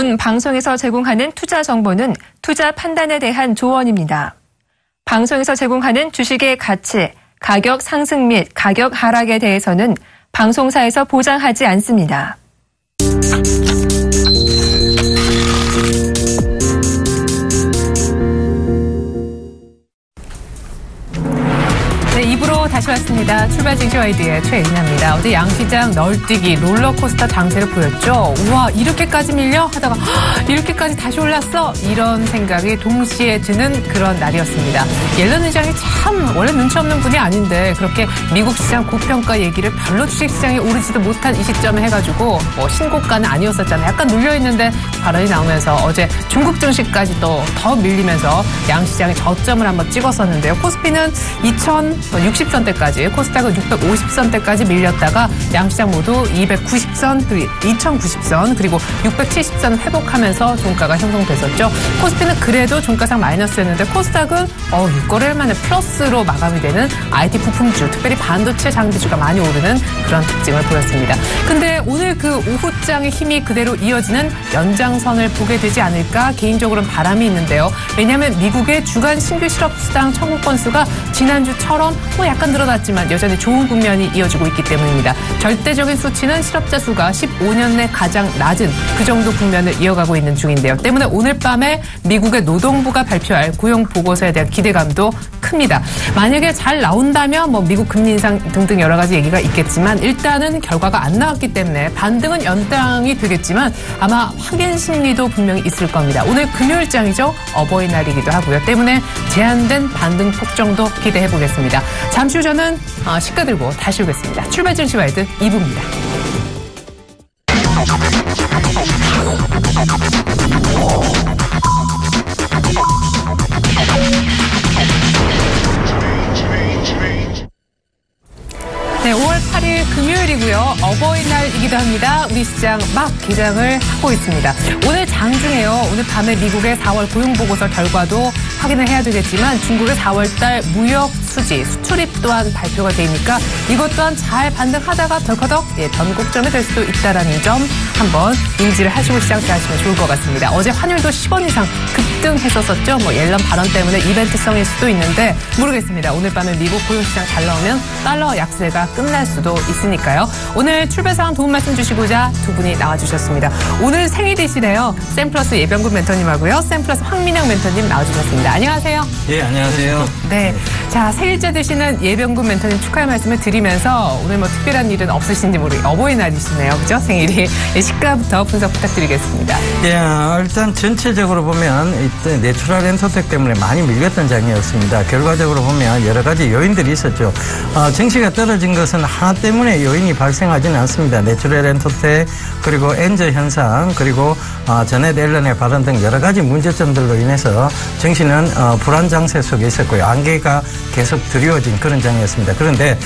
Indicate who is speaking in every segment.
Speaker 1: 지금 방송에서 제공하는 투자 정보는 투자 판단에 대한 조언입니다. 방송에서 제공하는 주식의 가치, 가격 상승 및 가격 하락에 대해서는 방송사에서 보장하지 않습니다. 네, 2부로 다시 왔습니다. 출발 증시와이드의 최인나입니다. 어제 양시장 널뛰기 롤러코스터 장세를 보였죠. 우와, 이렇게까지 밀려? 하다가 이렇게까지 다시 올랐어? 이런 생각이 동시에 드는 그런 날이었습니다. 옐런 의장이 참 원래 눈치 없는 분이 아닌데 그렇게 미국 시장 고평가 얘기를 별로 주식시장에 오르지도 못한 이 시점에 해가지고 신고가는 아니었었잖아요. 약간 눌려있는데 발언이 나오면서 어제 중국 증시까지도 더 밀리면서 양시장의 저점을 한번 찍었었는데요. 코스피는 2060선대까지, 코스닥은 650선대까지 밀렸다가 양시장 모두 290선, 2090선, 그리고 670선 회복하면서 종가가 형성됐었죠. 코스피는 그래도 종가상 마이너스였는데 코스닥은 6거래일 만에 플러스로 마감이 되는 IT 부품주, 특별히 반도체 장비주가 많이 오르는 그런 특징을 보였습니다. 근데 오늘 그 오후장의 힘이 그대로 이어지는 연장선을 보게 되지 않을까 개인적으로는 바람이 있는데요. 왜냐하면 미국의 주간 신규 실업수당 청구 건수가 지난주처럼 약간 늘어났지만 여전히 좋은 국면이 이어지고 있기 때문입니다. 절대적인 수치는 실업자 수가 15년 내 가장 낮은 그 정도 국면을 이어가고 있는 중인데요. 때문에 오늘 밤에 미국의 노동부가 발표할 고용 보고서에 대한 기대감도 큽니다. 만약에 잘 나온다면 미국 금리 인상 등등 여러 가지 얘기가 있겠지만 일단은 결과가 안 나왔기 때문에 반등은 연장이 되겠지만 아마 확인 심리도 분명히 있을 겁니다. 오늘 금요일장이죠. 어버이날이기도 하고요. 때문에 제한된 반등 폭정도 기대해 보겠습니다. 잠시 후 저는 시가 들고 다시 오겠습니다. 출발 증시와이드 2부입니다. 네, 5월 8일 금요일이고요. 어버이날이기도 합니다. 우리 시장 막 개장을 하고 있습니다. 오늘 장중에요. 오늘 밤에 미국의 4월 고용보고서 결과도 확인을 해야 되겠지만 중국의 4월달 무역 수지, 수출입 또한 발표가 되니까 이것 또한 잘 반등하다가 덜커덕 변곡점이 될 수도 있다는 점 한번 인지를 하시고 시장하시면 좋을 것 같습니다. 어제 환율도 10원 이상 급등했었었죠. 옐런 발언 때문에 이벤트성일 수도 있는데 모르겠습니다. 오늘 밤에 미국 고용시장 잘 나오면 달러 약세가 끝날 수도 있으니까요. 오늘 출발 상황 도움 말씀 주시고자 두 분이 나와주셨습니다. 오늘 생일이시네요. 샘플러스 예병군 멘토님하고요. 샘플러스 황민영 멘토님 나와주셨습니다. 안녕하세요.
Speaker 2: 예, 안녕하세요.
Speaker 1: 네, 자 생일째 되시는 예병군 멘토님 축하의 말씀을 드리면서 오늘 특별한 일은 없으신지 모르겠어요. 어버이날이시네요. 그죠? 생일이. 시가부터 분석 부탁드리겠습니다.
Speaker 2: 예, 일단 전체적으로 보면 이때 내추럴 엔터텍 때문에 많이 밀렸던 장이었습니다. 결과적으로 보면 여러 가지 요인들이 있었죠. 증시가 떨어진 것은 하나 때문에 요인이 발생하지는 않습니다. 내추럴 엔터텍 그리고 엔저 현상 그리고 전에 앨런의 발언 등 여러 가지 문제점들로 인해서 증시는 불안 장세 속에 있었고요. 안개가 계속 드리워진 그런 장이었습니다. 그런데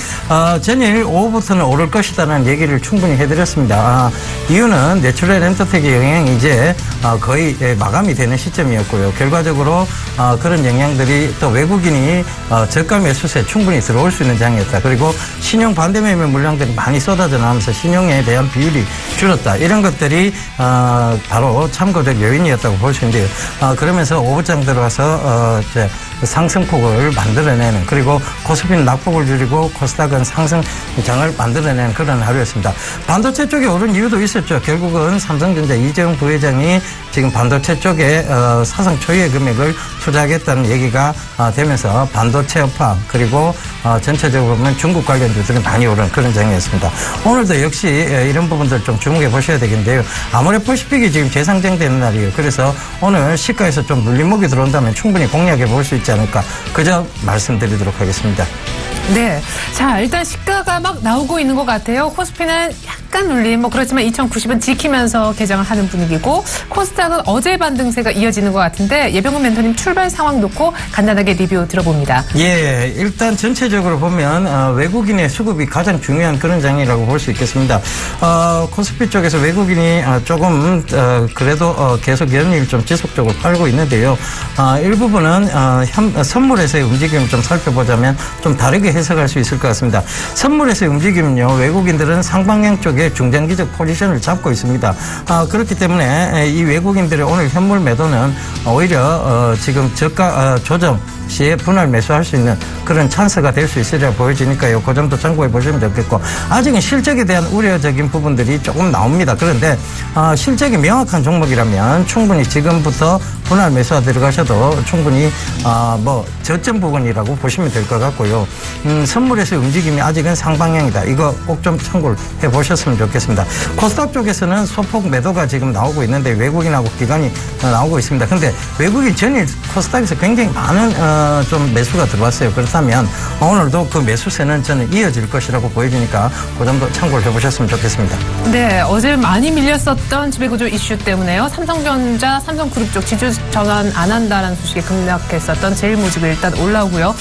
Speaker 2: 전일 오후부터는 오를 것이다라는 얘기를 충분히 해드렸습니다. 이유는 내추럴 엔터텍의 영향이 이제 거의 마감이 되는 시점이었고요. 결과적으로 그런 영향들이 또 외국인이 저가 매수세에 충분히 들어올 수 있는 장이었다. 그리고 신용 반대 매매 물량들이 많이 쏟아져 나오면서 신용에 대한 비율이 줄었다. 이런 것들이 바로 참고될 요인이었다고 볼 수 있는데요. 그러면서 오후장 들어와서 이제 상승폭을 만들어내는 그리고 코스피는 낙폭을 줄이고 코스닥은 상승장을 만들어내는 그런 하루였습니다. 반도체 쪽에 오른 이유도 있었죠. 결국은 삼성전자 이재용 부회장이 지금 반도체 쪽에 사상 초유의 금액을 투자하겠다는 얘기가 되면서 반도체 업황 그리고 전체적으로 보면 중국 관련주들이 많이 오른 그런 장이었습니다. 오늘도 역시 이런 부분들 좀 주목해 보셔야 되겠는데요. 아모레퍼시픽이 지금 재상장되는 날이에요. 그래서 오늘 시가에서 좀 눌림목이 들어온다면 충분히 공략해 볼 수 있지 않을까. 그저 말씀드리도록 하겠습니다.
Speaker 1: 네. 자, 일단 시가가 막 나오고 있는 것 같아요. 코스피는 약간 눌림, 그렇지만 2090은 지키면서 개장을 하는 분위기고, 코스닥은 어제 반등세가 이어지는 것 같은데, 예병훈 멘토님 출발 상황 놓고 간단하게 리뷰 들어봅니다.
Speaker 2: 예, 일단 전체적으로 보면, 외국인의 수급이 가장 중요한 그런 장이라고 볼 수 있겠습니다. 코스피 쪽에서 외국인이 조금, 그래도 계속 연일 좀 지속적으로 팔고 있는데요. 일부분은 선물에서의 움직임을 좀 살펴보자면 좀 다르게 해석할 수 있을 것 같습니다. 선물에서의 움직임은요, 외국인들은 상방향 쪽에 중장기적 포지션을 잡고 있습니다. 그렇기 때문에 이 외국인들의 오늘 현물 매도는 오히려 지금 저가 조정 시에 분할 매수할 수 있는 그런 찬스가 될 수 있으리라 보여지니까요. 그 점도 참고해 보시면 좋겠고, 아직은 실적에 대한 우려적인 부분들이 조금 나옵니다. 그런데 실적이 명확한 종목이라면 충분히 지금부터 분할 매수가 들어가셔도 충분히 뭐 저점 부분이라고 보시면 될 것 같고요. 선물에서 움직임이 아직은 상방향이다. 이거 꼭 좀 참고를 해보셨으면 좋겠습니다. 코스닥 쪽에서는 소폭 매도가 지금 나오고 있는데 외국인하고 기관이 나오고 있습니다. 근데 외국인 전일 코스닥에서 굉장히 많은 좀 매수가 들어왔어요. 그렇다면 오늘도 그 매수세는 저는 이어질 것이라고 보여지니까 그 점도 참고를 해보셨으면 좋겠습니다.
Speaker 1: 네, 어제 많이 밀렸었던 지배구조 이슈 때문에요. 삼성전자, 삼성그룹 쪽 지주 전환 안 한다는 소식이 급락했었던 제일모직이 일단 올라오고요.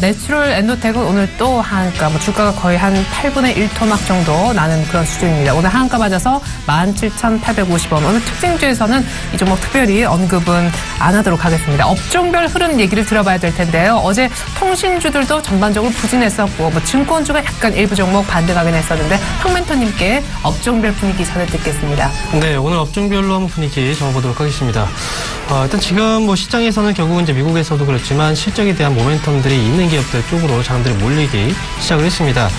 Speaker 1: 내추럴 엔도텍은 오늘 또 하한가, 주가가 거의 한 8분의 1 토막 정도 나는 그런 수준입니다. 오늘 하한가 맞아서 17,850원. 오늘 특징주에서는 이 종목 특별히 언급은 안 하도록 하겠습니다. 업종별 흐름 얘기를 들어봐야 될 텐데요. 어제 통신주들도 전반적으로 부진했었고, 증권주가 약간 일부 종목 반등하긴 했었는데, 황멘토님께 업종별 분위기 전해 듣겠습니다.
Speaker 3: 네, 오늘 업종별로 한번 분위기 잡아보도록 하겠습니다. 일단 지금 시장에서는 결국은 이제 미국에서도 그렇지만 실적에 대한 모멘텀들이 있는 기업들 쪽으로 자금들이 몰리기 시작을 했습니다.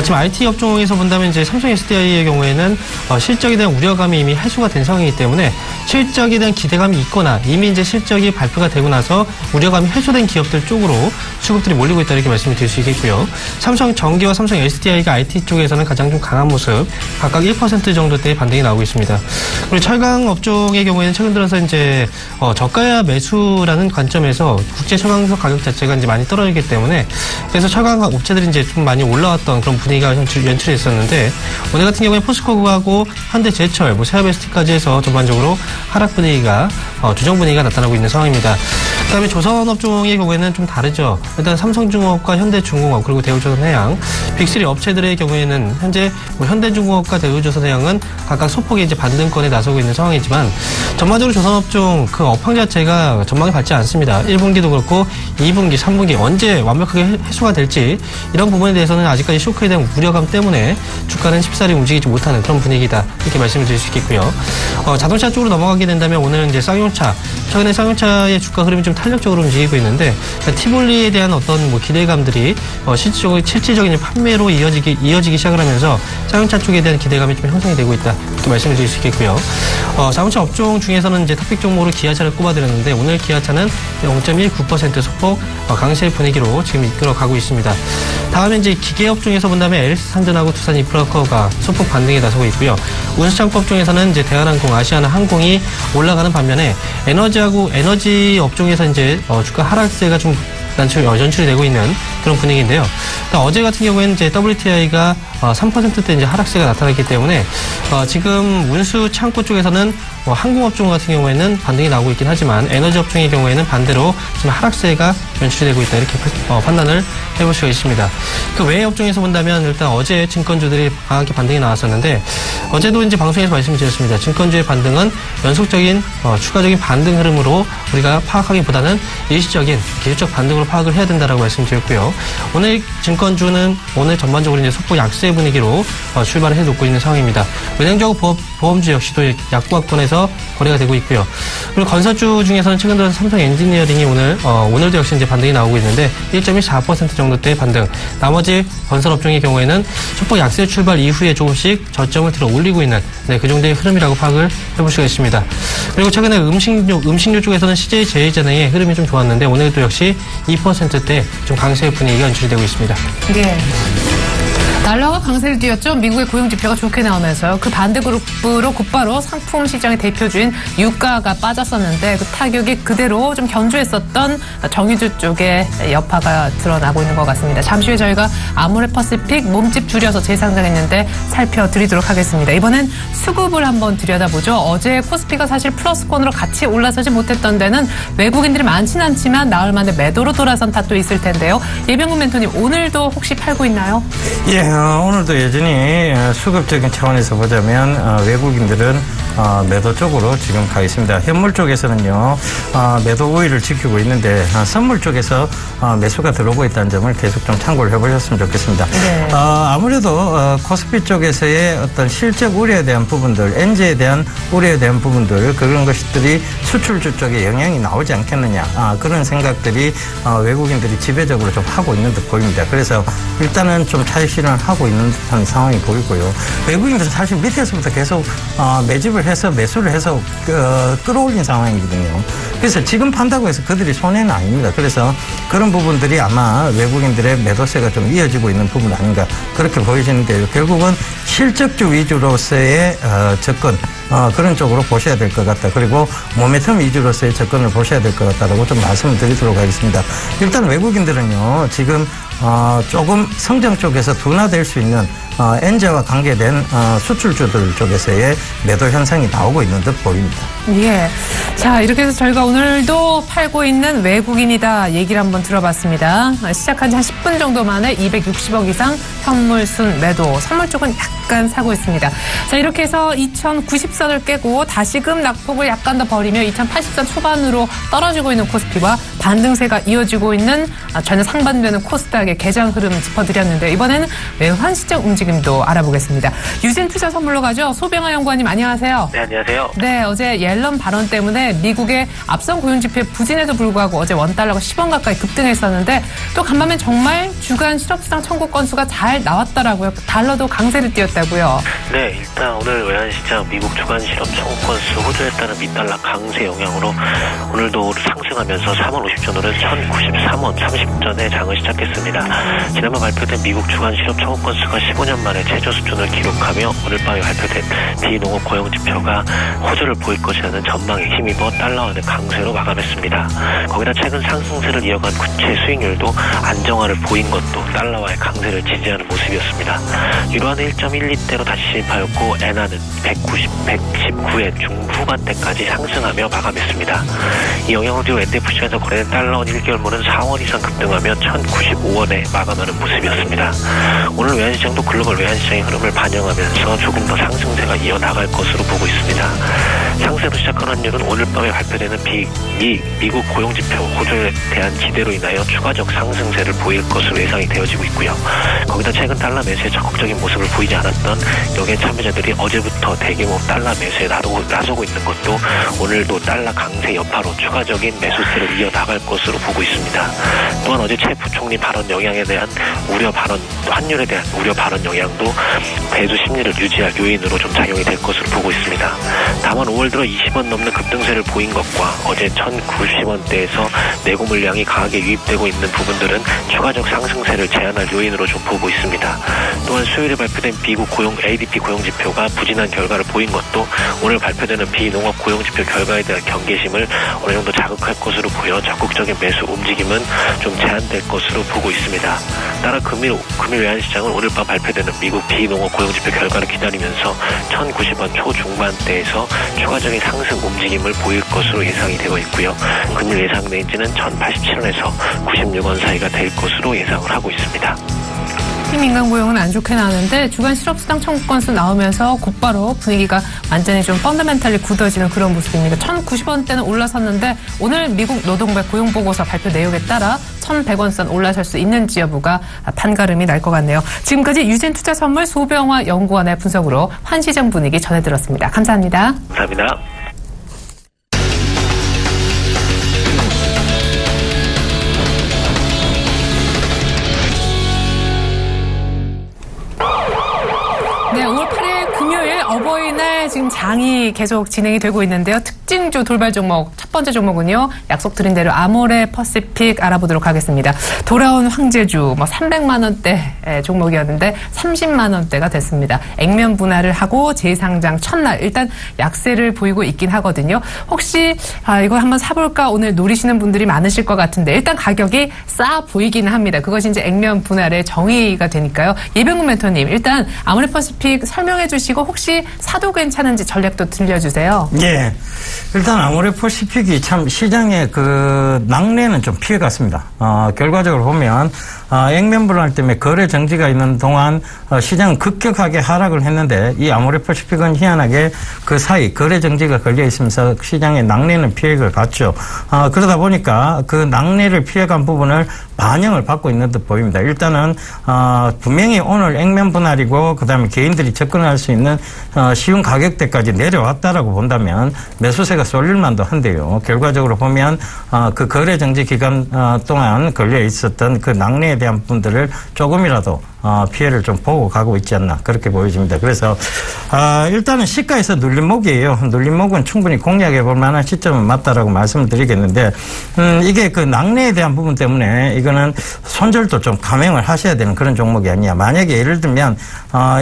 Speaker 3: 지금 IT 업종에서 본다면 이제 삼성 SDI의 경우에는 실적에 대한 우려감이 이미 해소가 된 상황이기 때문에 실적에 대한 기대감이 있거나 이미 이제 실적이 발표가 되고 나서 우려감이 해소된 기업들 쪽으로 수급들이 몰리고 있다 이렇게 말씀을 드릴 수 있겠고요. 삼성 전기와 삼성 SDI가 IT 쪽에서는 가장 좀 강한 모습, 각각 1% 정도대의 반등이 나오고 있습니다. 그리고 철강 업종의 경우에는 최근 들어서 이제 저가 매수라는 관점에서 국제 철강석 가격 자체가 이제 많이 떨어지기 때문에 그래서 철강 업체들이 이제 좀 많이 올라왔던 그런 분위기가 연출이 있었는데 오늘 같은 경우에 포스코하고 현대제철, 세아베스트까지 해서 전반적으로 하락 분위기가 조정 분위기가 나타나고 있는 상황입니다. 그다음에 조선업종의 경우에는 좀 다르죠. 일단 삼성중공업과 현대중공업 그리고 대우조선해양 빅3 업체들의 경우에는 현재 현대중공업과 대우조선해양은 각각 소폭의 이제 반등권에 나서고 있는 상황이지만 전반적으로 조선업종 그 업황 자체가 전망이 밝지 않습니다. 1분기도 그렇고 2분기, 3분기 언제 완벽하게 해소가 될지 이런 부분에 대해서는 아직까지 쇼크에 대한 우려감 때문에 주가는 쉽사리 움직이지 못하는 그런 분위기다 이렇게 말씀을 드릴 수 있겠고요. 자동차 쪽으로 넘어가게 된다면 오늘은 이제 쌍용차, 최근에 쌍용차의 주가 흐름이 좀 탄력적으로 움직이고 있는데 티볼리에 대한 어떤 기대감들이 실질적인 판매로 이어지기 시작을 하면서 쌍용차 쪽에 대한 기대감이 좀 형성이 되고 있다 이렇게 말씀을 드릴 수 있겠고요. 자동차 업종 중에서는 이제 탑픽 종목으로 기아차를 꼽아드렸는데 오늘 기아차는 0.19% 소폭 강세 분위기로 지금 이끌어가고 있습니다. 다음에 이제 기계업종에서 본다면 LS산전하고 두산 인프라커가 소폭 반등에 나서고 있고요. 운수창고 업종에서는 이제 대한항공, 아시아나항공이 올라가는 반면에 에너지 업종에서 이제 주가 하락세가 좀 연출이 되고 있는 그런 분위기인데요. 어제 같은 경우에는 이제 WTI가 3%대 이제 하락세가 나타났기 때문에 지금 운수 창고 쪽에서는 항공업종 같은 경우에는 반등이 나오고 있긴 하지만 에너지 업종의 경우에는 반대로 지금 하락세가 연출이 되고 있다 이렇게 판단을 해볼 수가 있습니다. 그 외의 업종에서 본다면 일단 어제 증권주들이 강하게 반등이 나왔었는데 어제도 이제 방송에서 말씀드렸습니다. 증권주의 반등은 연속적인 추가적인 반등 흐름으로 우리가 파악하기보다는 일시적인 기술적 반등으로 파악을 해야 된다라고 말씀드렸고요. 오늘 증권주는 오늘 전반적으로 이제 소폭 약세 분위기로 출발을 해놓고 있는 상황입니다. 은행주하고 보험주 역시도 약보합권에서 거래가 되고 있고요. 그리고 건설주 중에서는 최근 들어서 삼성 엔지니어링이 오늘도 역시 이제 반등이 나오고 있는데 1.14% 정도대의 반등. 나머지 건설업종의 경우에는 소폭 약세 출발 이후에 조금씩 저점을 들어 올리고 있는 그 정도의 흐름이라고 파악을 해볼 수가 있습니다. 그리고 최근에 음식료 쪽에서는 CJ 제일제능의 흐름이 좀 좋았는데 오늘도 역시 2%대 좀 강세 분위기가 연출이 되고 있습니다.
Speaker 1: 네. 달러가 강세를 띄었죠. 미국의 고용지표가 좋게 나오면서요. 그 반대그룹으로 곧바로 상품 시장의 대표주인 유가가 빠졌었는데 그 타격이 그대로 좀 견조했었던 정유주 쪽에 여파가 드러나고 있는 것 같습니다. 잠시 후에 저희가 아모레퍼시픽 몸집 줄여서 재상장했는데 살펴드리도록 하겠습니다. 이번엔 수급을 한번 들여다보죠. 어제 코스피가 사실 플러스권으로 같이 올라서지 못했던 데는 외국인들이 많진 않지만 나흘 만에 매도로 돌아선 탓도 있을 텐데요. 예병근 멘토님, 오늘도 혹시 팔고 있나요?
Speaker 2: 예, 오늘도 여전히 수급적인 차원에서 보자면 외국인들은 매도 쪽으로 지금 가 있습니다. 현물 쪽에서는요, 매도 우위를 지키고 있는데, 선물 쪽에서 매수가 들어오고 있다는 점을 계속 좀 참고를 해보셨으면 좋겠습니다.
Speaker 1: 네.
Speaker 2: 아무래도 코스피 쪽에서의 어떤 실적 우려에 대한 부분들, 엔지에 대한 우려에 대한 부분들, 그런 것들이 수출주 쪽에 영향이 나오지 않겠느냐, 그런 생각들이 외국인들이 지배적으로 좀 하고 있는 듯 보입니다. 그래서 일단은 좀 차익 실현을 하고 있는 듯한 상황이 보이고요. 외국인들은 사실 밑에서부터 계속 매집을 해서 매수를 해서 끌어올린 상황이거든요. 그래서 지금 판다고 해서 그들이 손해는 아닙니다. 그래서 그런 부분들이 아마 외국인들의 매도세가 좀 이어지고 있는 부분 아닌가 그렇게 보여지는데요. 결국은 실적주 위주로서의 접근, 그런 쪽으로 보셔야 될 것 같다. 그리고 모멘텀 위주로서의 접근을 보셔야 될 것 같다라고 좀 말씀을 드리도록 하겠습니다. 일단 외국인들은요, 지금 조금 성장 쪽에서 둔화될 수 있는 엔제와 관계된 수출주들 쪽에서의 매도 현상이 나오고 있는 듯 보입니다.
Speaker 1: 예. 자, 이렇게 해서 저희가 오늘도 팔고 있는 외국인이다 얘기를 한번 들어봤습니다. 시작한 지 한 10분 정도 만에 260억 이상 현물순 매도, 선물 쪽은 약간 사고 있습니다. 자, 이렇게 해서 2090선을 깨고 다시금 낙폭을 약간 더 벌이며 2080선 초반으로 떨어지고 있는 코스피와 반등세가 이어지고 있는 전혀 상반되는 코스닥의 개장 흐름 짚어드렸는데, 이번에는 외환시장 움직임도 알아보겠습니다. 유진투자 선물로 가죠. 소병아 연구원님, 안녕하세요.
Speaker 4: 네, 안녕하세요.
Speaker 1: 네, 어제 옐런 발언 때문에 미국의 앞선 고용지표에 부진에도 불구하고 어제 원달러가 10원 가까이 급등했었는데, 또 간밤엔 정말 주간 실업수당 청구 건수가 잘 나왔더라고요. 달러도 강세를 띄었다고요.
Speaker 4: 네, 일단 오늘 외환시장 미국 주간 실업 청구 건수 호조에 따른 미달러 강세 영향으로 오늘도 상승하면서 3월 50전 오른 1093원 30전에 장을 시작했습니다. 지난번 발표된 미국 주간 실업 청구 건수가 15년 만에 최저 수준을 기록하며 오늘 밤에 발표된 비농업 고용지표가 호조를 보일 것이라는 전망에 힘입어 달러원의 강세로 마감했습니다. 거기다 최근 상승세를 이어간 국채 수익률도 안정화를 보인 것도 달러와의 강세를 지지하는 모습이었습니다. 유로화는 1.12대로 다시 진입하였고 엔화는 119엔 중후반대까지 상승하며 마감했습니다. 이 영향으로 뒤로 엔데프시에서 거래된 달러원 1개월물은 4원 이상 급등하며 1,095원에 마감하는 모습이었습니다. 오늘 외환시장도 글로벌 외환시장의 흐름을 반영하면서 조금 더 상승세가 이어나갈 것으로 보고 있습니다. 상세로 시작한 환율은 오늘 밤에 발표되는 미국 고용지표 호조에 대한 기대로 인하여 추가적 상승세를 보일 것으로 예상이 되어지고 있고요. 거기다 최근 달러 매수에 적극적인 모습을 보이지 않았던 여기에 참여자들이 어제부터 대규모 달러 매수에 나서고 있는 것도 오늘도 달러 강세 여파로 추가적인 매수세를 이어나갈 것으로 보고 있습니다. 또한 어제 최 부총리 발언 영향에 대한 우려 발언, 환율에 대한 우려 발언 영향도 배수 심리를 유지할 요인으로 좀 작용이 될 것으로 보고 있습니다. 다만 5월 들어 20원 넘는 급등세를 보인 것과 어제 1,090원대에서 내고 물량이 강하게 유입되고 있는 부분들은 추가적 상승세를 제한할 요인으로 좀 보고 있습니다. 또한 수요일에 발표된 미국 ADP 고용지표가 부진한 결과를 보인 것도 오늘 발표되는 비농업 고용지표 결과에 대한 경계심을 어느 정도 자극할 것으로 보여 적극적인 매수 움직임은 좀 제한될 것으로 보고 있습니다. 따라 금일 외환시장은 오늘 밤 발표되는 미국 비농업 고용지표 결과를 기다리면서 1,090원 초중반대에서 추가적인 상승 움직임을 보일 것으로 예상이 되고 있고요. 금일 예상 레인지는 1,087원에서 96원 사이가 될 것으로 예상을 하고 있습니다.
Speaker 1: 민간 고용은 안 좋게 나오는데 주간 실업수당 청구 건수 나오면서 곧바로 분위기가 완전히 좀 펀더멘탈리 굳어지는 그런 모습입니다. 1,090원대는 올라섰는데 오늘 미국 노동부의 고용보고서 발표 내용에 따라 1,100원선 올라설 수 있는지 여부가 판가름이 날 것 같네요. 지금까지 유진투자선물 소병화 연구원의 분석으로 환시장 분위기 전해들었습니다. 감사합니다.
Speaker 4: 감사합니다.
Speaker 1: 네, 5월 8일 금요일 어버이날 지금 장이 계속 진행이 되고 있는데요. 특징주 돌발 종목 첫 번째 종목은요. 약속드린 대로 아모레 퍼시픽 알아보도록 하겠습니다. 돌아온 황제주 300만 원대 종목이었는데 30만 원대가 됐습니다. 액면 분할을 하고 재상장 첫날 일단 약세를 보이고 있긴 하거든요. 혹시 이거 한번 사볼까 오늘 노리시는 분들이 많으실 것 같은데 일단 가격이 싸 보이기는 합니다. 그것이 이제 액면 분할의 정의가 되니까요. 예병근 멘토님 일단 아모레 퍼시픽 설명해 주시고 혹시 사도 괜찮은지 전략도 들려주세요.
Speaker 2: 예. 일단 아모레퍼시픽이 참 시장의 그 낙뢰는 좀 피해갔습니다. 결과적으로 보면 액면 불안 때문에 거래 정지가 있는 동안 시장은 급격하게 하락을 했는데 이 아모레퍼시픽은 희한하게 그 사이 거래 정지가 걸려 있으면서 시장의 낙뢰는 피해를 갔죠. 그러다 보니까 그 낙뢰를 피해간 부분을 반영을 받고 있는 듯 보입니다. 일단은 분명히 오늘 액면 분할이고 그다음에 개인들이 접근할 수 있는 쉬운 가격대까지 내려왔다라고 본다면 매수세가 쏠릴 만도 한데요. 결과적으로 보면 그 거래 정지 기간 동안 걸려 있었던 그 낙뢰에 대한 부분들을 조금이라도 피해를 좀 보고 가고 있지 않나 그렇게 보여집니다. 그래서 일단은 시가에서 눌림목이에요. 눌림목은 충분히 공략해 볼 만한 시점은 맞다라고 말씀을 드리겠는데 이게 그 낙뢰에 대한 부분 때문에 이거는 손절도 좀 감행을 하셔야 되는 그런 종목이 아니야. 만약에 예를 들면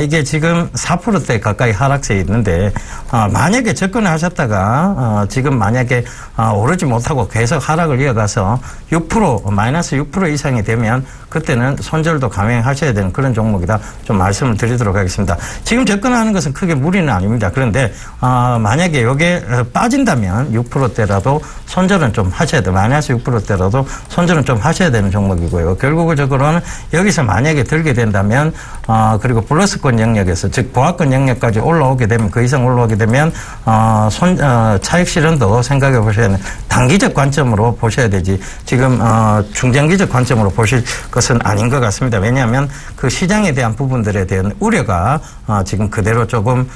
Speaker 2: 이게 지금 4%대 가까이 하락세에 있는데 만약에 접근을 하셨다가 지금 만약에 오르지 못하고 계속 하락을 이어가서 6% 마이너스 6% 이상이 되면 그때는 손절도 감행하셔야 되는 그런 종목이다. 좀 말씀을 드리도록 하겠습니다. 지금 접근하는 것은 크게 무리는 아닙니다. 그런데 만약에 이게 빠진다면 6%대라도 손절은 좀 하셔야 돼요. 마이너스 6%대라도 손절은 좀 하셔야 되는 종목이고요. 결국적으로는 여기서 만약에 들게 된다면 그리고 플러스권 영역에서 즉 보합권 영역까지 올라오게 되면 그 이상 올라오게 되면 차익 실현도 생각해 보셔야 하는 단기적 관점으로 보셔야 되지 지금 중장기적 관점으로 보실 것은 아닌 것 같습니다. 왜냐하면 그 시장에 대한 부분들에 대한 우려가 지금 그대로 조금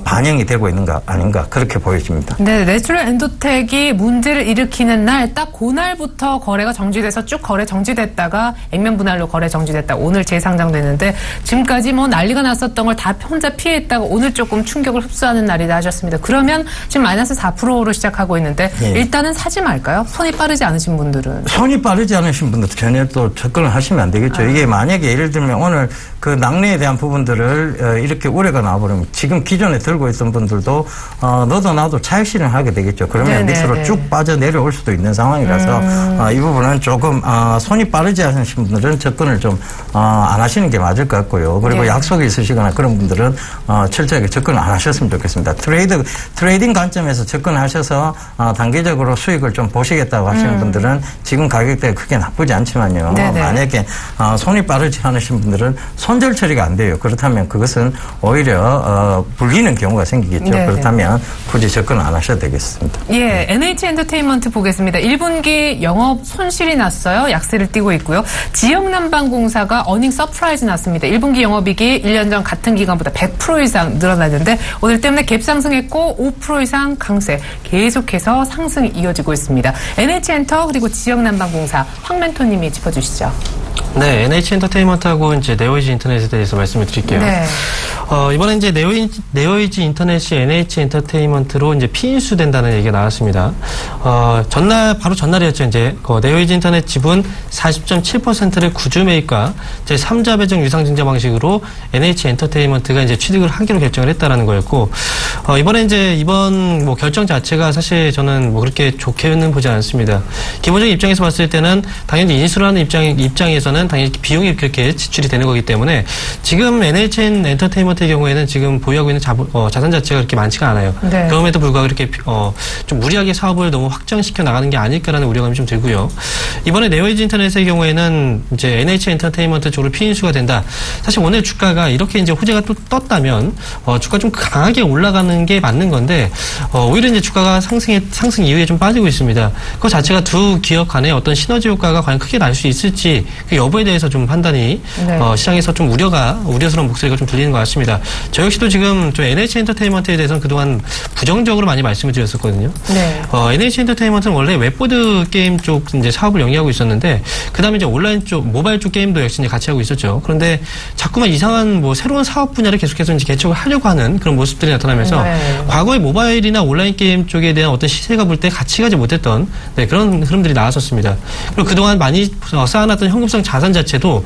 Speaker 2: 반영이 되고 있는 거 아닌가 그렇게 보여집니다.
Speaker 1: 네, 내추럴 엔도텍이 문제를 일으키는 날 딱 그날부터 거래가 정지돼서 쭉 거래 정지됐다가 액면 분할로 거래 정지됐다. 오늘 재상장됐는데 지금까지 뭐 난리가 났었던 걸 다 혼자 피했다가 오늘 조금 충격을 흡수하는 날이다 하셨습니다. 그러면 지금 마이너스 4%로 시작하고 있는데
Speaker 2: 예.
Speaker 1: 일단은 사지 말까요? 손이 빠르지 않으신 분들은.
Speaker 2: 손이 빠르지 않으신 분들은 전혀 또 접근을 하시면 안 되겠죠. 이게 만약에 예를 들면 오늘 그 낙뢰에 대한 부분들을 이렇게 우려가 나와버리면 지금 기존에 들고 있던 분들도 너도 나도 차익 실현하게 되겠죠. 그러면 밑으로 쭉 빠져 내려올 수도 있는 상황이라서 이 부분은 조금 손이 빠르지 않으신 분들은 접근을 좀 안 하시는 게 맞을 것 같고요. 그리고 약속이 있으시거나 그런 분들은 철저하게 접근을 안 하셨으면 좋겠습니다. 트레이딩 관점에서 접근하셔서 단기적으로 수익을 좀 보시겠다고 하시는 분들은 지금 가격대가 크게 나쁘지 않지만요. 만약에 손이 빠르지 않으신 분들은 손절 처리가 안 돼요. 그렇다면 그것은 오히려 불리는 경우가 생기겠죠. 네네. 그렇다면 굳이 접근을 안 하셔도 되겠습니다.
Speaker 1: 예, NH엔터테인먼트 보겠습니다. 1분기 영업 손실이 났어요. 약세를 띄고 있고요. 지역난방공사가 어닝 서프라이즈 났습니다. 1분기 영업이익이 1년 전 같은 기간보다 100% 이상 늘어났는데 오늘 때문에 갭 상승했고 5% 이상 강세 계속해서 상승이 이어지고 있습니다. NH엔터 그리고 지역난방공사 황 멘토님이 짚어주시죠.
Speaker 3: 네, NH엔터테인먼트하고 이제 네오이지 인터넷에 대해서 말씀을 드릴게요. 네. 이번에 이제 네오이지 인터넷이 NH엔터테인먼트로 이제 피인수된다는 얘기가 나왔습니다. 바로 전날이었죠. 이제 네오이지 인터넷 지분 40.7%를 구주 매입과 제 3자 배정 유상증자 방식으로 NH엔터테인먼트가 이제 취득을 하기로 결정을 했다라는 거였고, 이번에 이제 이번 뭐 결정 자체가 사실 저는 뭐 그렇게 좋게는 보지 않습니다. 기본적인 입장에서 봤을 때는 당연히 인수를 하는 입장에서는 당연히 비용이 그렇게 지출이 되는 거기 때문에 지금 NH엔터테인먼트의 경우에는 지금 보유하고 있는 자산 자체가 그렇게 많지가 않아요. 네. 그럼에도 불구하고 이렇게 좀 무리하게 사업을 너무 확장시켜 나가는 게 아닐까라는 우려감이 좀 들고요. 이번에 네오이지 인터넷의 경우에는 이제 NH엔터테인먼트 쪽으로 피인수가 된다. 사실 오늘 주가가 이렇게 이제 호재가 또 떴다면 주가 좀 강하게 올라가는 게 맞는 건데 오히려 이제 주가가 상승 이후에 좀 빠지고 있습니다. 그 자체가 두 기업 간의 어떤 시너지 효과가 과연 크게 날 수 있을지 그 여부에 대해서 좀 판단이 시장에서 좀 우려스러운 목소리가 좀 들리는 것 같습니다. 저 역시도 지금 좀 NH엔터테인먼트에 대해서는 그동안 부정적으로 많이 말씀을 드렸었거든요. 네. NH엔터테인먼트는 원래 웹보드 게임 쪽 이제 사업을 영위하고 있었는데 그다음에 이제 온라인 쪽 모바일 쪽 게임도 역시 이제 같이 하고 있었죠. 그런데 자꾸만 이상한 뭐 새로운 사업 분야를 계속해서 이제 개척을 하려고 하는 그런 모습들이 나타나면서 과거의 모바일이나 온라인 게임 쪽에 대한 어떤 시세가 볼 때 같이 가지 못했던 그런 흐름들이 나왔었습니다. 그리고 그동안 많이 쌓아놨던 현금성 자산 자체도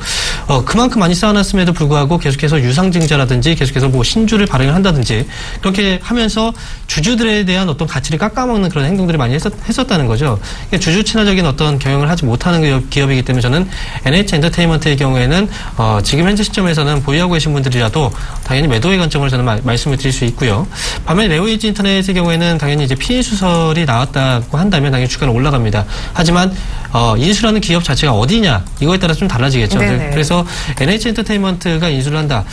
Speaker 3: 그만큼 많이 쌓아놨음에도 불구하고 계속해서 유상증자라든지 계속해서 뭐 신주를 발행을 한다든지 그렇게 하면서 주주들에 대한 어떤 가치를 깎아먹는 그런 행동들을 많이 했었다는 거죠. 그러니까 주주 친화적인 어떤 경영을 하지 못하는 기업이기 때문에 저는 NH엔터테인먼트의 경우에는 지금 현재 시점에서는 보유하고 계신 분들이라도 당연히 매도의 관점으로 저는 말씀을 드릴 수 있고요. 반면 레오에이지 인터넷의 경우에는 당연히 이제 피인수설이 나왔다고 한다면 당연히 주가는 올라갑니다. 하지만 인수라는 기업 자체가 어디냐 이거에 따라서 좀 달라지겠죠.
Speaker 1: 네네.
Speaker 3: 그래서 NH엔터테인먼트가 인수를 한다.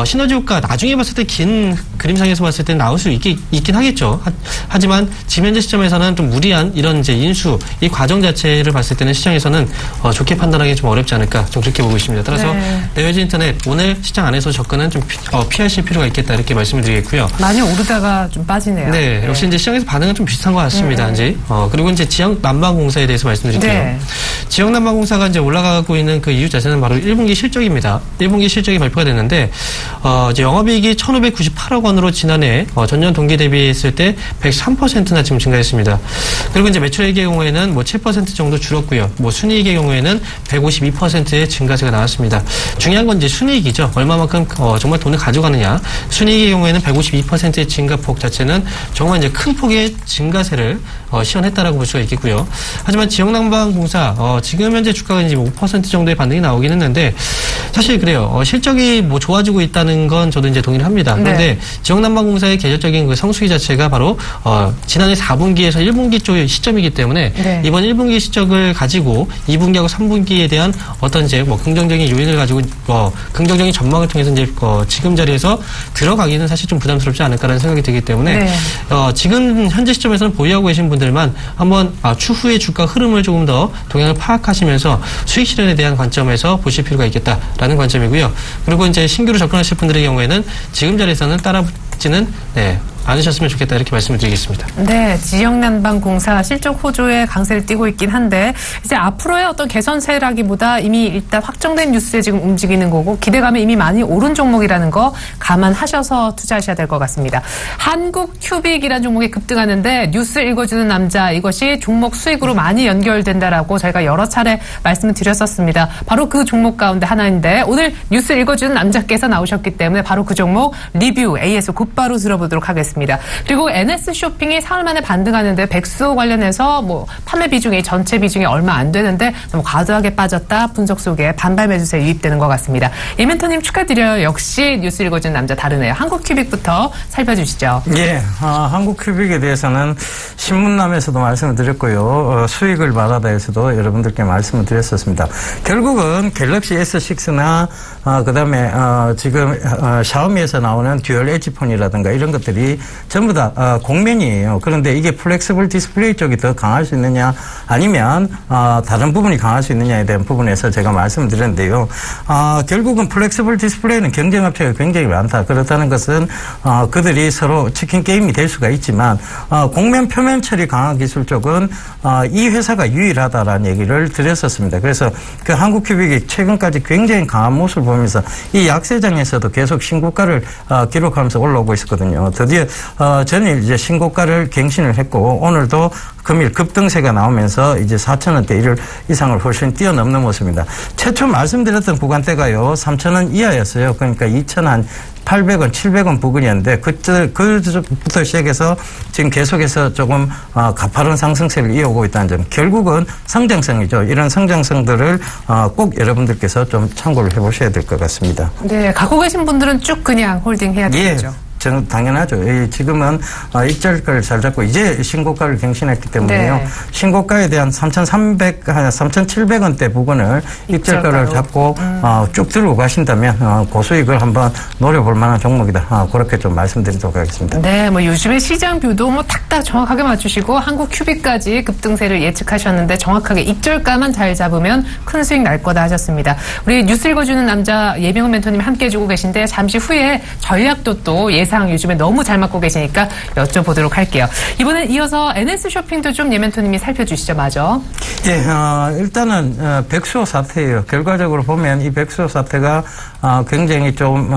Speaker 3: 시너지 효과 나중에 봤을 때 긴 그림상에서 봤을 때 나올 수 있긴 하겠죠. 하지만 지금 현재 시점에서는 좀 무리한 이런 이제 인수 이 과정 자체를 봤을 때는 시장에서는 좋게 판단하기 좀 어렵지 않을까 좀 그렇게 보고 있습니다. 따라서 레오에이지 인터넷 오늘 시장 안에서 접근은 좀 피하실 필요가 있겠다 이렇게 말씀을 드리겠고요.
Speaker 1: 많이 오르다가 좀 빠지네요.
Speaker 3: 네, 역시 이제 시장에서 반응은 좀 비슷한 것 같습니다. 이제 그리고 이제 지역난방공사에 대해서 말씀드릴게요.
Speaker 1: 네.
Speaker 3: 지역난방공사가 이제 올라가고 있는 그 이유 자체는 바로 1분기 실적입니다. 1분기 실적이 발표가 됐는데 이제 영업이익이 1,598억 원으로 지난해 전년 동기 대비했을 때 103%나 지금 증가했습니다. 그리고 이제 매출액의 경우에는 뭐 7% 정도 줄었고요. 뭐 순이익의 경우에는 152%의 증가세가 나왔습니다. 중요한 건 이제 순이익이죠. 얼마만큼 정말 돈을 가져가느냐. 순이익의 경우에는 152%의 증가폭 자체는 정말 이제 큰 폭의 증가세를 시현했다라고 볼 수가 있겠고요. 하지만 지역난방공사 지금 현재 주가가 이제 5% 정도의 반등이 나오긴 했는데 사실 그래요. 실적이 뭐 좋아지고 있다는 건 저도 이제 동의를 합니다. 그런데 지역난방공사의 계절적인 그 성수기 자체가 바로 지난해 4분기에서 1분기 쪽의 시점이기 때문에 이번 1분기 실적을 가지고 2분기하고 3분기에 대한 어떤 이제 뭐 긍정적인 요인을 가지고 긍정적인 전망을 통해서 이제 지금 자리에서 들어가기는 사실 좀 부담스럽지 않을까라는 생각이 들기 때문에 지금 현재 시점에서는 보유하고 계신 분들만 한번 추후의 주가 흐름을 조금 더 동향을 파악하시면서 수익 실현에 대한 관점에서 보실 필요가 있겠다라는 관점이고요. 그리고 이제 신규로 접근하실 분들의 경우에는 지금 자리에서는 따라붙지는 않으셨으면 좋겠다 이렇게 말씀을 드리겠습니다.
Speaker 1: 네, 지역난방공사 실적 호조에 강세를 띠고 있긴 한데 이제 앞으로의 어떤 개선세라기보다 이미 일단 확정된 뉴스에 지금 움직이는 거고 기대감이 이미 많이 오른 종목이라는 거 감안하셔서 투자하셔야 될 것 같습니다. 한국큐빅이라는 종목이 급등하는데 뉴스 읽어주는 남자 이것이 종목 수익으로 많이 연결된다라고 저희가 여러 차례 말씀을 드렸었습니다. 바로 그 종목 가운데 하나인데 오늘 뉴스 읽어주는 남자께서 나오셨기 때문에 바로 그 종목 리뷰 AS 곧바로 들어보도록 하겠습니다. 그리고 NS쇼핑이 사흘 만에 반등하는데 백수 관련해서 뭐 판매 비중이 전체 비중이 얼마 안 되는데 너무 과도하게 빠졌다 분석 속에 반발 매수세에 유입되는 것 같습니다. 이 멘토님 축하드려요. 역시 뉴스 읽어주는 남자 다르네요. 한국큐빅부터 살펴주시죠.
Speaker 2: 예, 한국큐빅에 대해서는 신문남에서도 말씀을 드렸고요. 수익을 말하다에서도 여러분들께 말씀을 드렸었습니다. 결국은 갤럭시 S6나 그다음에 지금 샤오미에서 나오는 듀얼 엣지 폰이라든가 이런 것들이 전부 다 공면이에요. 그런데 이게 플렉서블 디스플레이 쪽이 더 강할 수 있느냐 아니면 다른 부분이 강할 수 있느냐에 대한 부분에서 제가 말씀을 드렸는데요. 결국은 플렉서블 디스플레이는 경쟁업체가 굉장히 많다. 그렇다는 것은 그들이 서로 치킨 게임이 될 수가 있지만 공면 표면 처리 강한 기술 쪽은 이 회사가 유일하다라는 얘기를 드렸었습니다. 그래서 그 한국큐빅이 최근까지 굉장히 강한 모습을 보면서 이 약세장에서도 계속 신고가를 기록하면서 올라오고 있었거든요. 드디어 전일 이제 신고가를 갱신을 했고 오늘도 금일 급등세가 나오면서 이제 4,000원대 이상을 훨씬 뛰어넘는 모습입니다. 최초 말씀드렸던 구간대가요 3,000원 이하였어요. 그러니까 2,800원, 700원 부근이었는데 그때부터 시작해서 지금 계속해서 조금 가파른 상승세를 이어오고 있다는 점. 결국은 성장성이죠. 이런 성장성들을 꼭 여러분들께서 좀 참고를 해보셔야 될 것 같습니다.
Speaker 1: 네, 갖고 계신 분들은 쭉 그냥 홀딩해야 되겠죠.
Speaker 2: 예. 저는 당연하죠. 지금은 익절가를 잘 잡고 이제 신고가를 갱신했기 때문에요. 신고가에 대한 3,700원대 부분을 익절가를 잡고 쭉 들고 가신다면 고수익을 한번 노려볼 만한 종목이다. 그렇게 좀 말씀드리도록 하겠습니다.
Speaker 1: 네, 뭐 요즘에 시장 뷰도 뭐 탁탁 정확하게 맞추시고 한국큐빅까지 급등세를 예측하셨는데 정확하게 익절가만 잘 잡으면 큰 수익 날 거다 하셨습니다. 우리 뉴스 읽어주는 남자 예병훈 멘토님이 함께 해주고 계신데 잠시 후에 전략도 또 예상 요즘에 너무 잘 맞고 계시니까 여쭤보도록 할게요. 이번엔 이어서 NS쇼핑도 좀 예멘토님이 살펴주시죠. 맞아.
Speaker 2: 예, 일단은 백수호 사태예요. 결과적으로 보면 이 백수호 사태가 굉장히 좀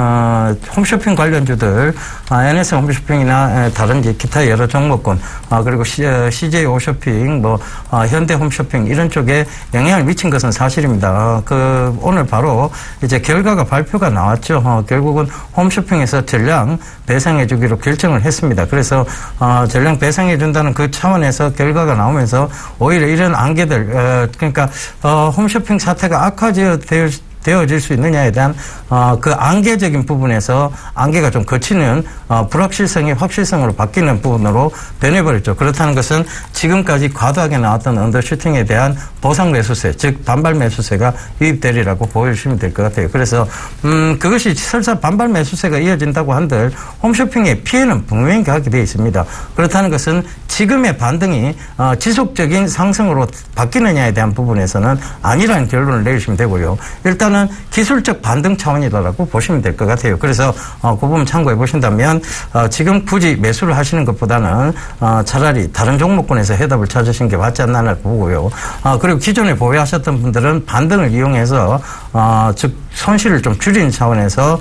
Speaker 2: 홈쇼핑 관련주들 NS 홈쇼핑이나 다른 이제 기타 여러 종목군 그리고 CJ 오쇼핑 뭐 현대 홈쇼핑 이런 쪽에 영향을 미친 것은 사실입니다. 오늘 바로 이제 결과가 발표가 나왔죠. 결국은 홈쇼핑에서 전량 배상해 주기로 결정을 했습니다. 그래서 전량 배상해 준다는 그 차원에서 결과가 나오면서 오히려 이런 안개들 그러니까 홈쇼핑 사태가 되어질 수 있느냐에 대한 그 안개적인 부분에서 안개가 좀 거치는 불확실성이 확실성으로 바뀌는 부분으로 변해버렸죠. 그렇다는 것은 지금까지 과도하게 나왔던 언더슈팅에 대한 보상 매수세, 즉 반발 매수세가 유입되리라고 보여주시면 될 것 같아요. 그래서 그것이 설사 반발 매수세가 이어진다고 한들 홈쇼핑의 피해는 분명히 가게 되어 있습니다. 그렇다는 것은 지금의 반등이 지속적인 상승으로 바뀌느냐에 대한 부분에서는 아니라는 결론을 내리시면 되고요. 일단은 기술적 반등 차원이다라고 보시면 될 것 같아요. 그래서 그 부분 참고해 보신다면 지금 굳이 매수를 하시는 것보다는 차라리 다른 종목군에서 해답을 찾으신 게 맞지 않나 보고요. 그리고 기존에 보유하셨던 분들은 반등을 이용해서 즉 손실을 좀 줄이는 차원에서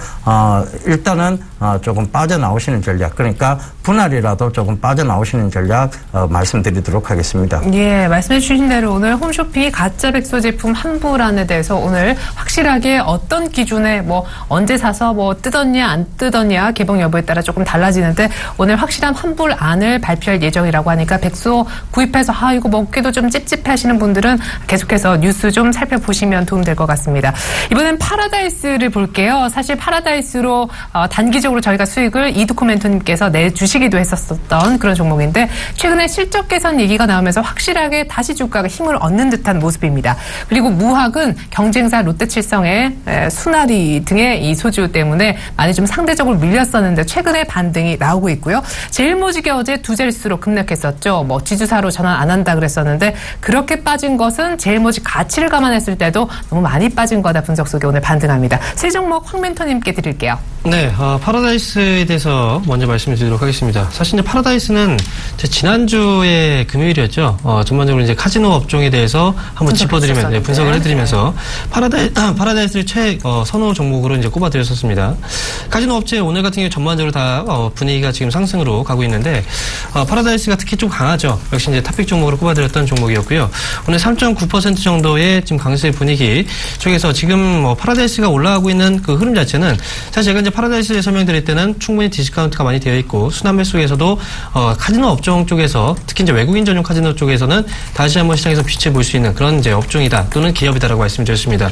Speaker 2: 일단은 조금 빠져나오시는 전략, 그러니까 분할이라도 조금 빠져나오시는 전략 말씀드리도록 하겠습니다.
Speaker 1: 예, 말씀해 주신 대로 오늘 홈쇼핑이 가짜 백소 제품 환불안에 대해서 오늘 확실하게 어떤 기준에 뭐 언제 사서 뭐 뜯었냐 안 뜯었냐 개봉 여부에 따라 조금 달라지는데 오늘 확실한 환불안을 발표할 예정이라고 하니까 백소 구입해서 이거 먹기도 좀 찝찝해 하시는 분들은 계속해서 뉴스 좀 살펴보시면 도움될 것 같습니다. 이번엔 파라다이스를 볼게요. 사실 파라다이스로 단기적으로 저희가 수익을 이두코멘토님께서 내주시기도 했었던 그런 종목인데 최근에 실적 개선 얘기가 나오면서 확실하게 다시 주가가 힘을 얻는 듯한 모습입니다. 그리고 무학은 경쟁사 롯데칠성의 수나리 등의 이 소주 때문에 많이 좀 상대적으로 밀렸었는데 최근에 반등이 나오고 있고요. 제일모직이 어제 두 자릿수로 급락했었죠. 뭐 지주사로 전환 안 한다 그랬었는데 그렇게 빠진 것은 제일모직 가치를 감안했을 때도 너무 많이 빠진 거다 분석 속에 오늘 반등합니다. 세 종목 황 멘토님께 드릴게요.
Speaker 3: 네, 파라다이스에 대해서 먼저 말씀을 드리도록 하겠습니다. 사실 이제 파라다이스는 지난주에 금요일이었죠. 전반적으로 이제 카지노 업종에 대해서 한번 짚어드리면 분석을 해드리면서 파라다이스를 선호 종목으로 이제 꼽아드렸었습니다. 카지노 업체 오늘 같은 경우 전반적으로 다 분위기가 지금 상승으로 가고 있는데 파라다이스가 특히 좀 강하죠. 역시 이제 탑픽 종목으로 꼽아드렸던 종목이었고요. 오늘 3.9% 정도의 지금 강세 분위기 쪽에서 지금 파라다이스가 올라가고 있는 그 흐름 자체는 사실 제가 이제 파라다이스에 설명드릴 때는 충분히 디스카운트가 많이 되어 있고 순환매 속에서도 카지노 업종 쪽에서 특히 이제 외국인 전용 카지노 쪽에서는 다시 한번 시장에서 빛을 볼 수 있는 그런 이제 업종이다 또는 기업이다라고 말씀드렸습니다.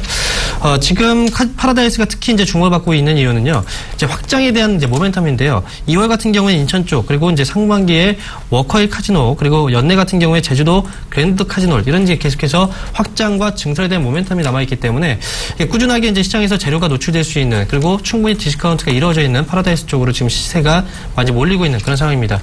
Speaker 3: 지금 파라다이스가 특히 이제 주목받고 있는 이유는요. 이제 확장에 대한 이제 모멘텀인데요. 2월 같은 경우에 인천 쪽 그리고 이제 상반기에 워커힐 카지노 그리고 연내 같은 경우에 제주도 그랜드 카지노 이런 이제 계속해서 확장과 증설에 대한 모멘텀이 남아있기 때문에 꾸준하게 이제 시장에서 재료가 노출될 수 있는 그리고 충분히 디스카운트가 이루어져 있는 파라다이스 쪽으로 지금 시세가 많이 몰리고 있는 그런 상황입니다.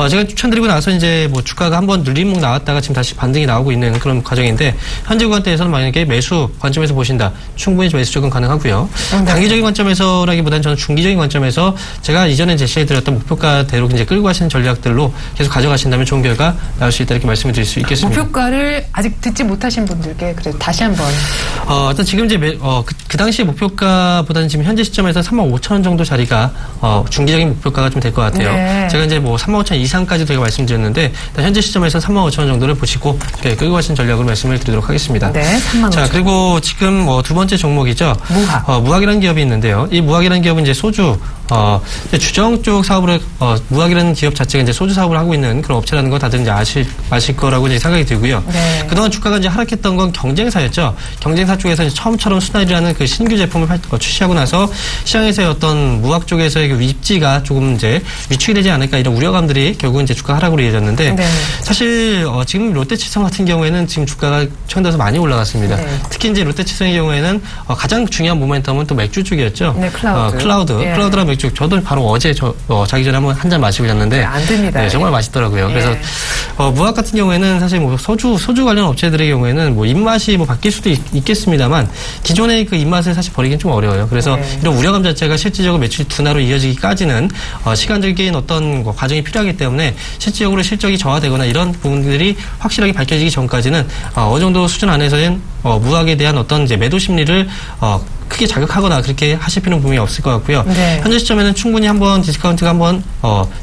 Speaker 3: 제가 추천드리고 나서 이제 뭐 주가가 한번 눌림목 나왔다가 지금 다시 반등이 나오고 있는 그런 과정인데 현재 구간대에서는 만약에 매수 관점에서 보신다. 충분히 매수 쪽은 가능하고요. 단기적인 관점에서라기보다는 저는 중기적인 관점에서 제가 이전에 제시해드렸던 목표가대로 이제 끌고 가시는 전략들로 계속 가져가신다면 좋은 결과 나올 수 있다 이렇게 말씀을 드릴 수 있겠습니다.
Speaker 1: 목표가를 아직 듣지 못하신 분들께 그래도 다시 한번.
Speaker 3: 일단 지금 이제 그 당시의 목표가보다는 지금 현재 시점에서 35,000원 정도 자리가 중기적인 목표가가 좀 될 것 같아요. 네. 제가 이제 뭐 35,000원 이상까지 저희가 말씀드렸는데 현재 시점에서 35,000원 정도를 보시고 끌고 가신 전략으로 말씀을 드리도록 하겠습니다.
Speaker 1: 네, 35,000원.
Speaker 3: 자, 그리고 지금 두 번째 종목이죠.
Speaker 1: 무학.
Speaker 3: 무학이라는 기업이 있는데요. 이 무학이라는 기업은 이제 소주 주정 쪽 사업을 무학이라는 기업 자체가 이제 소주 사업을 하고 있는 그런 업체라는 거 다들 이제 아실 거라고 이제 생각이 들고요.
Speaker 1: 네.
Speaker 3: 그동안 주가가 이제 하락했던 건 경쟁사였죠. 경쟁사 쪽에서 이제 처음처럼 수나리라는 그 신규 제품을 출시하고 나서 시장에서의 어떤 무학 쪽에서의 그 입지가 조금 이제 위축이 되지 않을까 이런 우려감들이 결국은 이제 주가 하락으로 이어졌는데
Speaker 1: 네.
Speaker 3: 사실 지금 롯데칠성 같은 경우에는 지금 주가가 최근 들어서 많이 올라갔습니다. 네. 특히 이제 롯데칠성의 경우에는 가장 중요한 모멘텀은 또 맥주 쪽이었죠.
Speaker 1: 네,
Speaker 3: 클라우드랑 맥주. 저도 바로 어제 자기 전에 한번 한 잔 마시고 잤는데
Speaker 1: 안 됩니다.
Speaker 3: 네, 정말 맛있더라고요. 그래서 무학 같은 경우에는 사실 뭐 소주 관련 업체들의 경우에는 뭐 입맛이 뭐 바뀔 수도 있겠습니다만 기존의 그 입맛을 사실 버리긴 좀 어려워요. 그래서 이런 우려감 자체가 실질적으로 매출이 둔화로 이어지기까지는 시간적인 어떤 과정이 필요하기 때문에 실질적으로 실적이 저하되거나 이런 부분들이 확실하게 밝혀지기 전까지는 어느 정도 수준 안에서는 무학에 대한 어떤 이제 매도 심리를 크게 자극하거나 그렇게 하실 필요는 분명히 없을 것 같고요.
Speaker 1: 네.
Speaker 3: 현재 시점에는 충분히 한번 디스카운트가 한번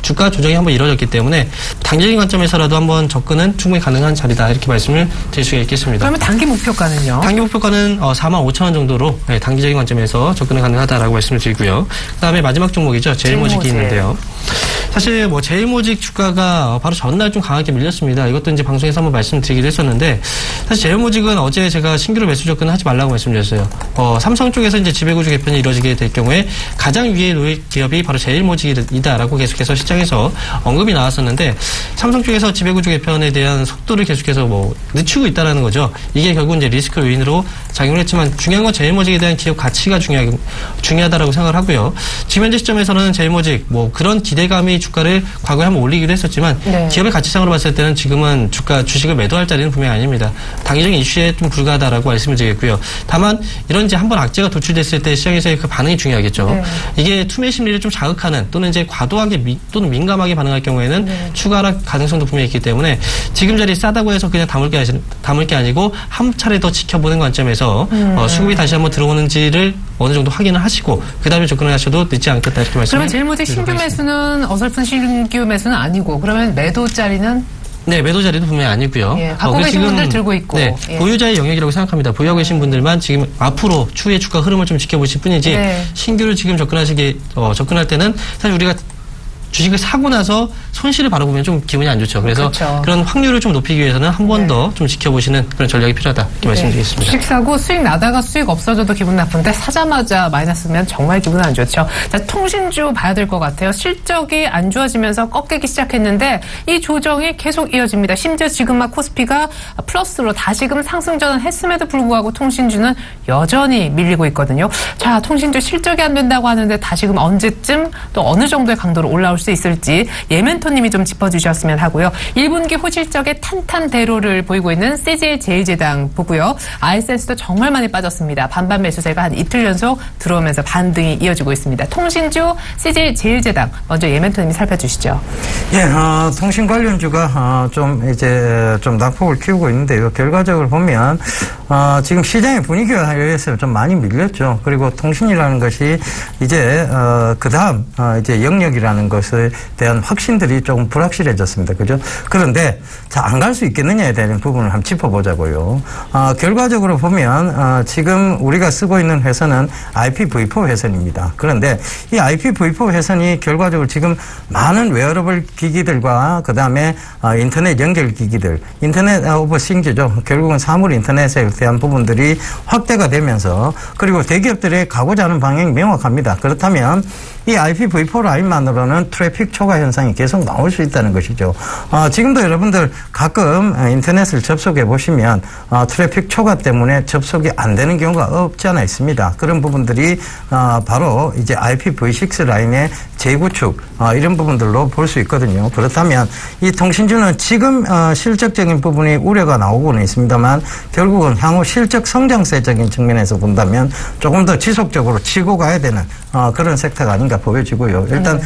Speaker 3: 주가 조정이 한번 이루어졌기 때문에 단기적인 관점에서라도 한번 접근은 충분히 가능한 자리다 이렇게 말씀을 드릴 수가 있겠습니다.
Speaker 1: 그러면 단기 목표가는요?
Speaker 3: 단기 목표가는 45,000원 정도로 단기적인 관점에서 접근이 가능하다라고 말씀을 드리고요. 그다음에 마지막 종목이죠. 제일모직이 있는데요. 사실 뭐 제일모직 주가가 바로 전날 좀 강하게 밀렸습니다. 이것도 이제 방송에서 한번 말씀드리기도 했었는데 사실 제일모직은 어제 제가 신규로 매수 접근을 하지 말라고 말씀드렸어요. 삼성 쪽에서 이제 지배구조 개편이 이루어지게 될 경우에 가장 위에 놓일 기업이 바로 제일모직이다라고 계속해서 시장에서 언급이 나왔었는데 삼성 쪽에서 지배구조 개편에 대한 속도를 계속해서 뭐 늦추고 있다라는 거죠. 이게 결국 이제 리스크 요인으로 작용을 했지만 중요한 건 제일모직에 대한 기업 가치가 중요하다라고 생각을 하고요. 지금 현재 시점에서는 제일모직 뭐 그런 기대감이 주가를 과거에 한번 올리기도 했었지만
Speaker 1: 네.
Speaker 3: 기업의 가치상으로 봤을 때는 지금은 주식을 매도할 자리는 분명히 아닙니다. 단기적인 이슈에 좀 불과하다라고 말씀을 드리겠고요. 다만 이런 이제 한번 악재가 도출됐을 때 시장에서의 그 반응이 중요하겠죠.
Speaker 1: 네.
Speaker 3: 이게 투매 심리를 좀 자극하는 또는 이제 과도하게 또는 민감하게 반응할 경우에는
Speaker 1: 네.
Speaker 3: 추가 하락 가능성도 분명히 있기 때문에 지금 자리 싸다고 해서 그냥 담을 게 아니고 한 차례 더 지켜보는 관점에서 수급이 다시 한번 들어오는지를 어느 정도 확인을 하시고 그다음에 접근을 하셔도 늦지 않겠다 이렇게 말씀을
Speaker 1: 그러면 제일모직 신규 매수는 어설픈 신규 매수는 아니고 그러면 매도 자리는?
Speaker 3: 네, 매도 자리도 분명히 아니고요.
Speaker 1: 예, 갖고 계신 분들 들고 있고.
Speaker 3: 네,
Speaker 1: 예.
Speaker 3: 보유자의 영역이라고 생각합니다. 보유하고 계신 분들만 지금 앞으로 추후의 주가 흐름을 좀 지켜보실 뿐이지
Speaker 1: 네.
Speaker 3: 신규를 지금 접근할 때는 사실 우리가 주식을 사고 나서 손실을 바로 보면 좀 기분이 안 좋죠. 그래서
Speaker 1: 그렇죠.
Speaker 3: 그런 확률을 좀 높이기 위해서는 한 번 더 좀 지켜보시는 그런 전략이 필요하다 이렇게 말씀드리겠습니다.
Speaker 1: 주식 사고 수익 나다가 수익 없어져도 기분 나쁜데 사자마자 마이너스면 정말 기분 안 좋죠. 자, 통신주 봐야 될 것 같아요. 실적이 안 좋아지면서 꺾이기 시작했는데 이 조정이 계속 이어집니다. 심지어 지금 막 코스피가 플러스로 다시금 상승 전환했음에도 불구하고 통신주는 여전히 밀리고 있거든요. 자, 통신주 실적이 안 된다고 하는데 다시금 언제쯤 또 어느 정도의 강도로 올라올 수 있을지 예멘토님이 좀 짚어주셨으면 하고요. 1분기 호실적의 탄탄대로를 보이고 있는 CJ 제일제당 보고요. 알센스도 정말 많이 빠졌습니다. 반반 매수세가 한 이틀 연속 들어오면서 반등이 이어지고 있습니다. 통신주 CJ 제일제당 먼저 예멘토님이 살펴주시죠.
Speaker 2: 예, 통신 관련주가 좀 낙폭을 키우고 있는데요. 결과적으로 보면 지금 시장의 분위기와 의해서 좀 많이 밀렸죠. 그리고 통신이라는 것이 이제 그다음 이제 영역이라는 것에 대한 확신들이 조금 불확실해졌습니다. 그죠? 그런데 안 갈 수 있겠느냐에 대한 부분을 한번 짚어보자고요. 결과적으로 보면 지금 우리가 쓰고 있는 회선은 IPv4 회선입니다. 그런데 이 IPv4 회선이 결과적으로 지금 많은 웨어러블 기기들과 그다음에 인터넷 연결 기기들, 인터넷 오브 싱즈죠. 결국은 사물 인터넷에 대한 부분들이 확대가 되면서 그리고 대기업들의 가고자 하는 방향이 명확합니다. 그렇다면 이 IPv4 라인만으로는 트래픽 초과 현상이 계속 나올 수 있다는 것이죠. 지금도 여러분들 가끔 인터넷을 접속해 보시면 트래픽 초과 때문에 접속이 안 되는 경우가 없지 않아 있습니다. 그런 부분들이 바로 이제 IPv6 라인의 재구축 이런 부분들로 볼 수 있거든요. 그렇다면 이 통신주는 지금 실적적인 부분이 우려가 나오고는 있습니다만 결국은 향후 실적 성장세적인 측면에서 본다면 조금 더 지속적으로 치고 가야 되는 그런 섹터가 아닌가 보여지고요. 일단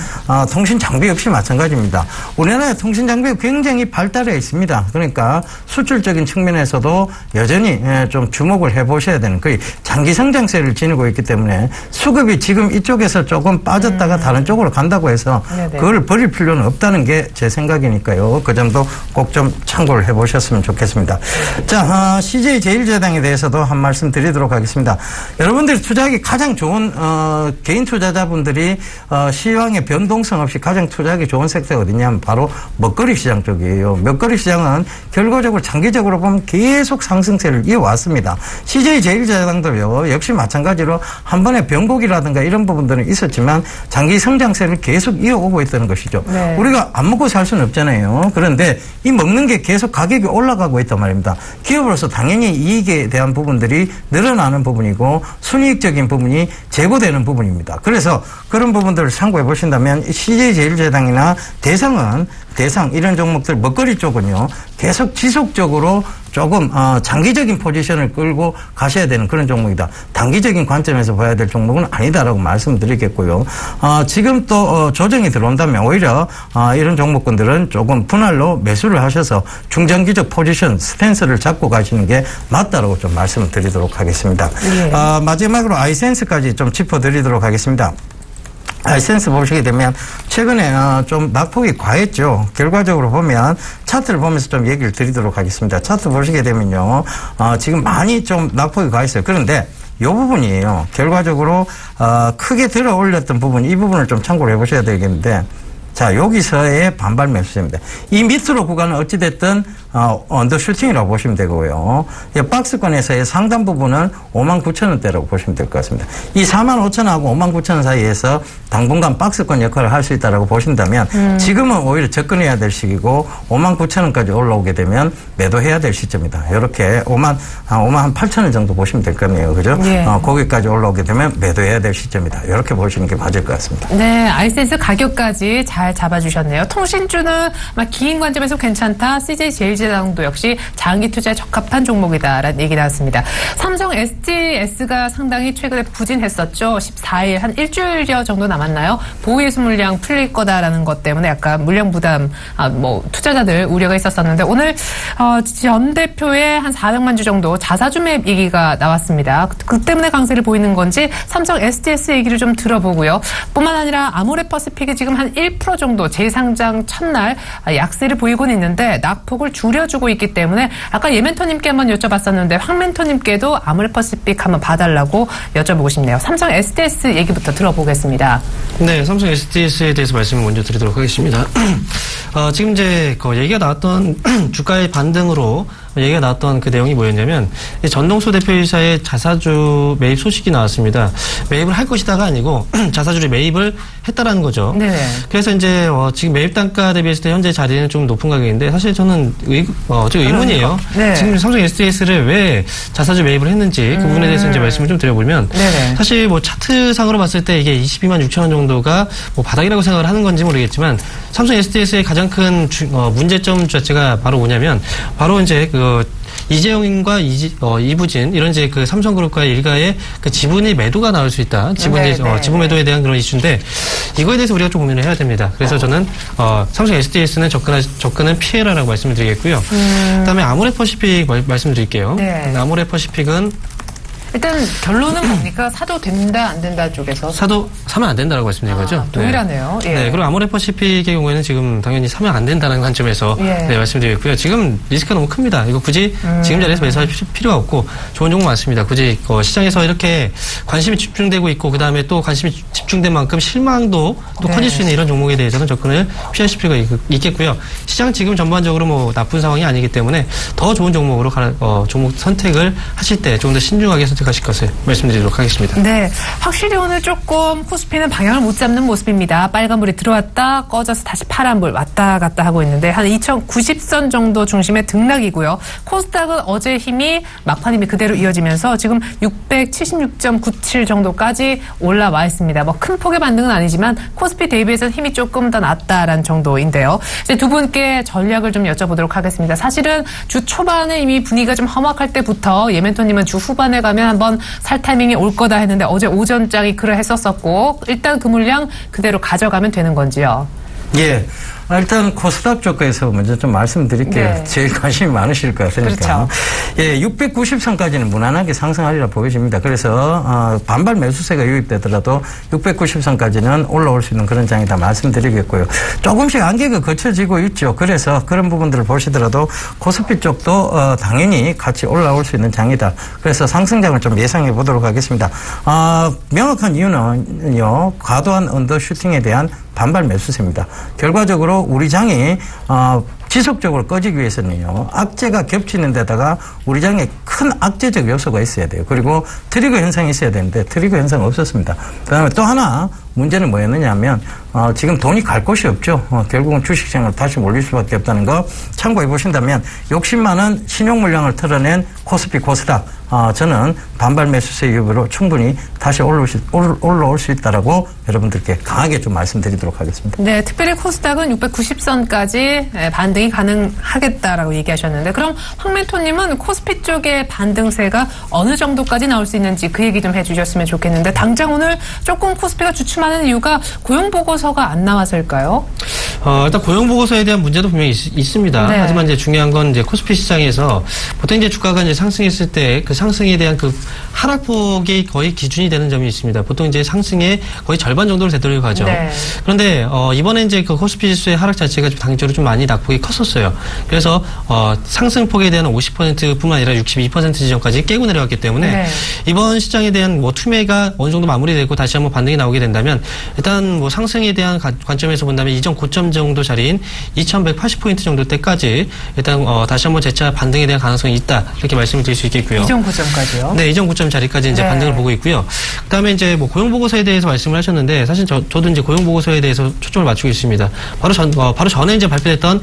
Speaker 2: 통신 장비 역시 마찬가지입니다. 우리나라의 통신 장비가 굉장히 발달해 있습니다. 그러니까 수출적인 측면에서도 여전히 좀 주목을 해보셔야 되는 거의 장기 성장세를 지니고 있기 때문에 수급이 지금 이쪽에서 조금 빠졌다가 다른 쪽으로 간다고 해서 그걸 버릴 필요는 없다는 게 제 생각이니까요. 그 점도 꼭 좀 참고를 해보셨으면 좋겠습니다. 자, CJ 제일제당에 대해서도 한 말씀 드리도록 하겠습니다. 여러분들이 투자하기 가장 좋은 개인 투자자분들이 시황의 변동성 없이 가장 투자하기 좋은 섹터가 어디냐면 바로 먹거리 시장 쪽이에요. 먹거리 시장은 결과적으로 장기적으로 보면 계속 상승세를 이어왔습니다. CJ 제일제당도요. 역시 마찬가지로 한 번에 변곡이라든가 이런 부분들은 있었지만 장기 성장세를 계속 이어오고 있다는 것이죠. 네. 우리가 안 먹고 살 수는 없잖아요. 그런데 이 먹는 게 계속 가격이 올라가고 있단 말입니다. 기업으로서 당연히 이익에 대한 부분들이 늘어나는 부분이고 순이익적인 부분이 제고되는 부분입니다. 그래서 그런 그런 부분들을 참고해 보신다면 CJ제일제당이나 대상 이런 종목들 먹거리 쪽은요 계속 지속적으로 조금 장기적인 포지션을 끌고 가셔야 되는 그런 종목이다. 단기적인 관점에서 봐야 될 종목은 아니다라고 말씀드리겠고요. 지금 또 조정이 들어온다면 오히려 이런 종목군들은 조금 분할로 매수를 하셔서 중장기적 포지션 스탠스를 잡고 가시는 게 맞다라고 좀 말씀을 드리도록 하겠습니다.
Speaker 1: 예.
Speaker 2: 마지막으로 아이센스까지 좀 짚어드리도록 하겠습니다. 아이센스 보시게 되면 최근에 좀 낙폭이 과했죠. 결과적으로 보면 차트를 보면서 좀 얘기를 드리도록 하겠습니다. 차트 보시게 되면요. 지금 많이 좀 낙폭이 과했어요. 그런데 이 부분이에요. 결과적으로 크게 들어 올렸던 부분, 이 부분을 좀 참고를 해보셔야 되겠는데 자, 여기서의 반발 매수세입니다. 이 밑으로 구간은 어찌됐든 언더슈팅이라고 보시면 되고요. 박스권에서의 상단 부분은 59,000원대라고 보시면 될 것 같습니다. 이 45,000원하고 59,000원 사이에서 당분간 박스권 역할을 할 수 있다고 보신다면 지금은 오히려 접근해야 될 시기고 59,000원까지 올라오게 되면 매도해야 될 시점이다. 이렇게 58,000원 정도 보시면 될 거네요. 그죠?
Speaker 1: 예.
Speaker 2: 거기까지 올라오게 되면 매도해야 될 시점이다. 이렇게 보시는 게 맞을 것 같습니다.
Speaker 1: 네, 아이센스 가격까지 잘 잡아주셨네요. 통신주는 긴 관점에서 괜찮다. CJ제일제당도 역시 장기 투자에 적합한 종목이다라는 얘기 나왔습니다. 삼성 STS가 상당히 최근에 부진했었죠. 14일 한 일주일여 정도 남았나요? 보유예수 물량 풀릴 거다라는 것 때문에 약간 물량 부담, 투자자들 우려가 있었었는데 오늘 전 대표의 한 400만 주 정도 자사주 매입 얘기가 나왔습니다. 그 때문에 강세를 보이는 건지 삼성 STS 얘기를 좀 들어보고요. 뿐만 아니라 아모레퍼시픽이 지금 한 1% 정도 재상장 첫날 약세를 보이고는 있는데 낙폭을 줄여주고 있기 때문에 아까 예 멘토님께 한번 여쭤봤었는데 황 멘토님께도 아모레퍼시픽 한번 봐달라고 여쭤보고 싶네요. 삼성 STS 얘기부터 들어보겠습니다.
Speaker 3: 네, 삼성 STS에 대해서 말씀을 먼저 드리도록 하겠습니다. 지금 이제 얘기가 나왔던 주가의 반등으로 얘기가 나왔던 그 내용이 뭐였냐면 전동수 대표이사의 자사주 매입 소식이 나왔습니다. 매입을 할 것이다가 아니고 자사주를 매입을 했다라는 거죠.
Speaker 1: 네.
Speaker 3: 그래서 이제 지금 매입 단가 대비했을 때 현재 자리는 좀 높은 가격인데 사실 저는 좀 의문이에요.
Speaker 1: 네.
Speaker 3: 지금 삼성 STS를 왜 자사주 매입을 했는지 그 부분에 대해서 이제 말씀을 좀 드려보면
Speaker 1: 네네.
Speaker 3: 사실 차트상으로 봤을 때 이게 22만 6천 원 정도가 바닥이라고 생각을 하는 건지 모르겠지만 삼성 STS의 가장 큰 문제점 자체가 바로 뭐냐면 바로 이제 이재용과 이부진 이런 이제 그 삼성그룹과의 일가의 그 지분의 매도가 나올 수 있다. 지분 매도에 대한 그런 이슈인데 이거에 대해서 우리가 좀 고민을 해야 됩니다. 그래서 저는 삼성 STS는 접근은 피해라라고 말씀을 드리겠고요. 그다음에 아모레퍼시픽 말씀드릴게요.
Speaker 1: 네.
Speaker 3: 아모레퍼시픽은
Speaker 1: 일단 결론은 뭡니까? 사도 된다 안 된다 쪽에서
Speaker 3: 사면 안 된다라고 말씀드린 거죠.
Speaker 1: 동일하네요.
Speaker 3: 네.
Speaker 1: 예.
Speaker 3: 네, 그리고 아모레퍼시픽의 경우에는 지금 당연히 사면 안 된다는 관점에서 말씀드리겠고요. 지금 리스크가 너무 큽니다. 이거 굳이 지금 자리에서 매수할 필요가 없고 좋은 종목 많습니다. 굳이 시장에서 이렇게 관심이 집중되고 있고 그 다음에 또 관심이 집중된 만큼 실망도 또 커질 수 있는 이런 종목에 대해서는 접근을 피하실 필요가 있겠고요. 시장 지금 전반적으로 나쁜 상황이 아니기 때문에 더 좋은 종목으로 종목 선택을 하실 때 좀 더 신중하게 선택하실 것을 말씀드리도록 하겠습니다.
Speaker 1: 네, 확실히 오늘 조금 코스피는 방향을 못 잡는 모습입니다. 빨간불이 들어왔다 꺼져서 다시 파란불 왔다 갔다 하고 있는데 한 2090선 정도 중심의 등락이고요. 코스닥은 어제 힘이 막판 힘이 그대로 이어지면서 지금 676.97 정도까지 올라와 있습니다. 큰 폭의 반등은 아니지만 코스피 대비해서 힘이 조금 더 낮다라는 정도인데요. 이제 두 분께 전략을 좀 여쭤보도록 하겠습니다. 사실은 주 초반에 이미 분위기가 좀 험악할 때부터 예멘토님은 주 후반에 가면 한번 살 타이밍이 올 거다 했는데 어제 오전장이 그러했었었고 일단 그 물량 그대로 가져가면 되는 건지요?
Speaker 2: 예. 일단 코스닥 쪽에서 먼저 좀 말씀드릴게요.
Speaker 1: 네.
Speaker 2: 제일 관심이 많으실 것 같으니까.
Speaker 1: 그렇죠.
Speaker 2: 예, 690선까지는 무난하게 상승하리라 보여집니다. 그래서 반발 매수세가 유입되더라도 690선까지는 올라올 수 있는 그런 장이다 말씀드리겠고요. 조금씩 안개가 거쳐지고 있죠. 그래서 그런 부분들을 보시더라도 코스피 쪽도 당연히 같이 올라올 수 있는 장이다. 그래서 상승장을 좀 예상해 보도록 하겠습니다. 명확한 이유는요. 과도한 언더슈팅에 대한 반발 매수세입니다. 결과적으로 우리 장이 지속적으로 꺼지기 위해서는요, 악재가 겹치는 데다가 우리 장에 큰 악재적 요소가 있어야 돼요. 그리고 트리거 현상이 있어야 되는데 트리거 현상 없었습니다. 그다음에 또 하나 문제는 뭐였느냐 하면 지금 돈이 갈 곳이 없죠. 결국은 주식시장을 다시 몰릴 수밖에 없다는 거 참고해 보신다면 욕심 많은 신용 물량을 털어낸 코스피 코스닥 저는 반발 매수세 이후로 충분히 다시 올라올 수 있다라고 여러분들께 강하게 좀 말씀드리도록 하겠습니다.
Speaker 1: 네, 특별히 코스닥은 690선까지 반등이 가능하겠다라고 얘기하셨는데, 그럼 황 멘토님은 코스피 쪽의 반등세가 어느 정도까지 나올 수 있는지 그 얘기 좀 해주셨으면 좋겠는데, 당장 오늘 조금 코스피가 주춤하는 이유가 고용보고서가 안 나와서일까요?
Speaker 3: 일단 고용보고서에 대한 문제도 분명히 있습니다.
Speaker 1: 네.
Speaker 3: 하지만 이제 중요한 건 이제 코스피 시장에서 보통 이제 주가가 이제 상승했을 때 그 상승에 대한 그 하락폭이 거의 기준이 되는 점이 있습니다. 보통 이제 상승의 거의 절반 정도를 되돌리고 가죠.
Speaker 1: 네.
Speaker 3: 그런데 이번에 이제 그 코스피 지수의 하락 자체가 좀 당연적으로 좀 많이 낙폭이 컸었어요. 그래서 상승폭에 대한 50%뿐만 아니라 62% 지점까지 깨고 내려왔기 때문에
Speaker 1: 네. 이번
Speaker 3: 시장에 대한 뭐 투매가 어느 정도 마무리되고 다시 한번 반등이 나오게 된다면 일단 뭐 상승에 대한 관점에서 본다면 이전 고점 정도 자리인 2180포인트 정도 때까지 일단 다시 한번 재차 반등에 대한 가능성이 있다, 이렇게 말씀을 드릴 수 있겠고요.
Speaker 1: 이전 고점까지요?
Speaker 3: 네, 이전 고점 자리까지 이제
Speaker 1: 네. 반등을
Speaker 3: 보고 있고요. 그다음에 이제 뭐 고용보고서에 대해서 말씀을 하셨는데, 사실 저도 이제 고용보고서에 대해서 초점을 맞추고 있습니다. 바로 전에 이제 발표됐던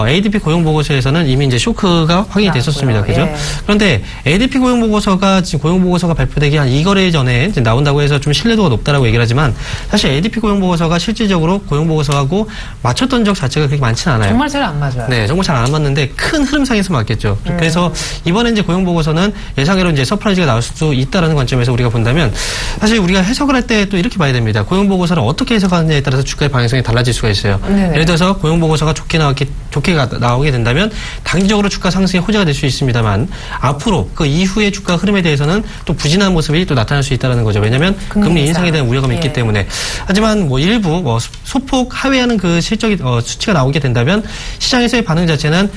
Speaker 3: ADP 고용보고서에서는 이미 이제 쇼크가 확인이 됐었습니다. 그죠?
Speaker 1: 예.
Speaker 3: 그런데 ADP 고용보고서가 지금 고용보고서가 발표되기 한 2거래 전에 이제 나온다고 해서 좀 신뢰도가 높다라고 얘기를 하지만, 사실 ADP 고용보고서가 실질적으로 고용보고서하고 맞췄던 적 자체가 그렇게 많지는 않아요.
Speaker 1: 정말 잘 안 맞아요.
Speaker 3: 네, 정말 잘 안 맞는데 큰 흐름상에서 맞겠죠. 그래서 이번에 이제 고용보고서는 예상외로 이제 서프라이즈가 나올 수도 있다라는 관점에서 우리가 본다면, 사실 우리가 해석을 할 때 또 이렇게 봐야 됩니다. 고용보고서를 어떻게 해석하느냐에 따라서 주가의 방향성이 달라질 수가 있어요.
Speaker 1: 네네.
Speaker 3: 예를 들어서 고용보고서가 좋게 나오게 된다면 단기적으로 주가 상승의 호재가 될 수 있습니다만, 앞으로 그 이후의 주가 흐름에 대해서는 또 부진한 모습이 또 나타날 수 있다는 거죠. 왜냐하면 금리 인상에 대한 우려감이 있기 때문에. 하지만 뭐 일부 소폭 하회하는 그 실적이 수치가 나오게 된다면 시장에서의 반응 자체는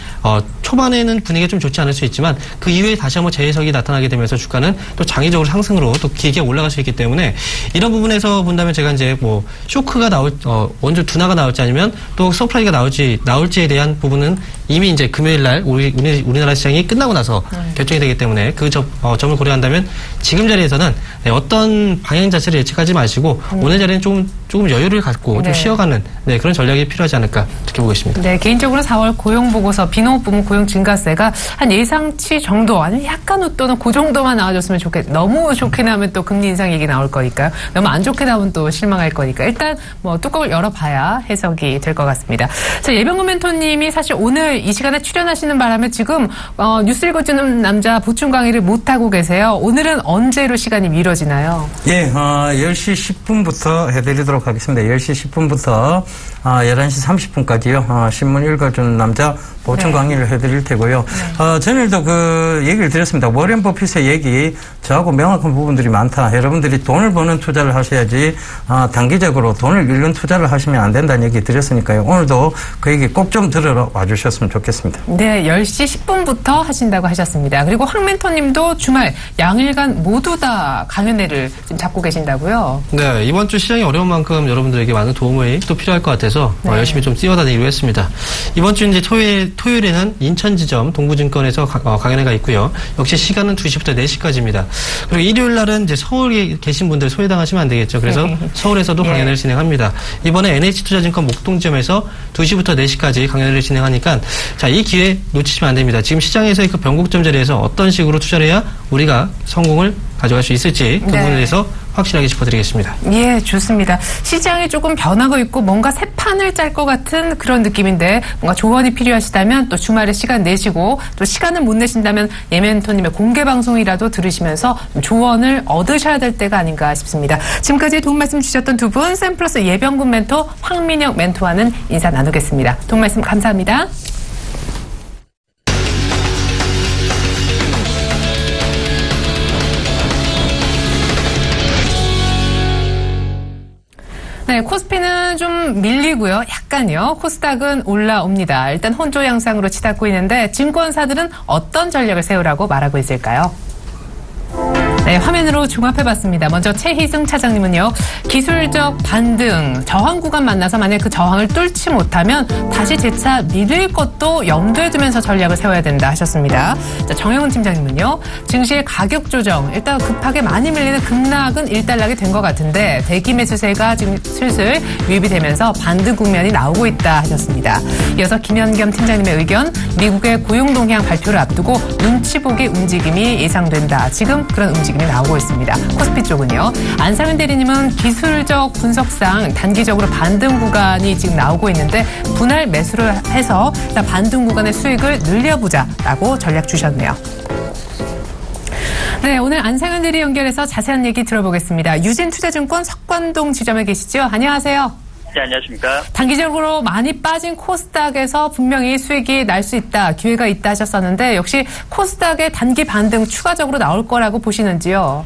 Speaker 3: 초반에는 분위기가 좀 좋지 않을 수 있지만 그 이후에 다시 한번 재해석이 나타나게 되면서 주가는 또 장기적으로 상승으로 또 길게 올라갈 수 있기 때문에, 이런 부분에서 본다면 제가 이제 뭐 쇼크가 먼저 둔화가 나올지 아니면 또 서프라이즈가 나올지에 대한 부분은 이미 이제 금요일 날 우리나라 시장이 끝나고 나서 결정이 되기 때문에 그 점을 고려한다면 지금 자리에서는 어떤 방향 자체를 예측하지 마시고 오늘 자리는 조금 여유를 갖고 좀 쉬어가는 그런 전략이 필요하지 않을까, 이렇게 보고 있습니다.
Speaker 1: 네, 개인적으로 4월 고용보고서 비농업 부문 고용 증가세가 한 예상치 정도 아니면 약간 웃도는 그 정도만 나와줬으면 너무 좋게 나오면 또 금리 인상 얘기 나올 거니까요. 너무 안 좋게 나오면 또 실망할 거니까 일단 뭐 뚜껑을 열어봐야 해석이 될 것 같습니다. 자, 예병근 멘토님이 사실 오늘 이 시간에 출연하시는 바람에 지금 뉴스 읽어주는 남자 보충 강의를 못하고 계세요. 오늘은 언제로 시간이 미뤄지나요?
Speaker 2: 예, 10시 10분부터 해드리도록 하겠습니다. 10시 10분부터 11시 30분까지요. 신문 읽어주는 남자 보충 강의를 해드릴 테고요. 전일도 그 얘기를 드렸습니다. 워렌 버핏의 얘기 저하고 명확한 부분들이 많다. 여러분들이 돈을 버는 투자를 하셔야지 단기적으로 돈을 잃는 투자를 하시면 안 된다는 얘기 드렸으니까요. 오늘도 그 얘기 꼭 좀 들으러 와주셨으면 좋겠습니다.
Speaker 1: 네, 10시 10분부터 하신다고 하셨습니다. 그리고 황 멘토님도 주말 양일간 모두 다 강연회를 지금 잡고 계신다고요?
Speaker 3: 네, 이번 주 시장이 어려운 만큼 여러분들에게 많은 도움이 또 필요할 것 같아서 열심히 좀 뛰어다니기로 했습니다. 이번 주 이제 토요일에는 인천지점 동부증권에서 강연회가 있고요. 역시 시간은 2시부터 4시까지입니다. 그리고 일요일 날은 이제 서울에 계신 분들 소외당하시면 안 되겠죠. 그래서 서울에서도 강연회를 진행합니다. 이번에 NH투자증권 목동점에서 2시부터 4시까지 강연회를 진행하니까 자, 이 기회 놓치시면 안 됩니다. 지금 시장에서의 그 변곡점 자리에서 어떤 식으로 투자를 해야 우리가 성공을 가져갈 수 있을지 그 부분에 대해서 확실하게 짚어드리겠습니다.
Speaker 1: 예, 좋습니다. 시장이 조금 변하고 있고 뭔가 새 판을 짤 것 같은 그런 느낌인데 뭔가 조언이 필요하시다면 또 주말에 시간 내시고 또 시간을 못 내신다면 예멘토님의 공개 방송이라도 들으시면서 좀 조언을 얻으셔야 될 때가 아닌가 싶습니다. 지금까지 도움 말씀 주셨던 두 분, 샘플러스 예병근 멘토, 황민혁 멘토와는 인사 나누겠습니다. 도움 말씀 감사합니다. 네, 코스피는 좀 밀리고요. 약간요. 코스닥은 올라옵니다. 일단 혼조 양상으로 치닫고 있는데 증권사들은 어떤 전략을 세우라고 말하고 있을까요? 네, 네, 화면으로 종합해봤습니다. 먼저 최희승 차장님은요. 기술적 반등, 저항 구간 만나서 만약 그 저항을 뚫지 못하면 다시 재차 밀릴 것도 염두에 두면서 전략을 세워야 된다 하셨습니다. 자, 정영훈 팀장님은요. 증시의 가격 조정, 일단 급하게 많이 밀리는 급락은 일단락이 된 것 같은데 대기 매수세가 지금 슬슬 유입이 되면서 반등 국면이 나오고 있다 하셨습니다. 이어서 김현겸 팀장님의 의견, 미국의 고용 동향 발표를 앞두고 눈치 보기 움직임이 예상된다. 지금 그런 움직임이 나오고 있습니다. 코스피 쪽은요. 안상현 대리님은 기술적 분석상 단기적으로 반등 구간이 지금 나오고 있는데 분할 매수를 해서 반등 구간의 수익을 늘려보자라고 전략 주셨네요. 네, 오늘 안상현 대리 연결해서 자세한 얘기 들어보겠습니다. 유진투자증권 석관동 지점에 계시죠? 안녕하세요.
Speaker 5: 네, 안녕하십니까.
Speaker 1: 단기적으로 많이 빠진 코스닥에서 분명히 수익이 날 수 있다, 기회가 있다 하셨었는데 역시 코스닥의 단기 반등 추가적으로 나올 거라고 보시는지요?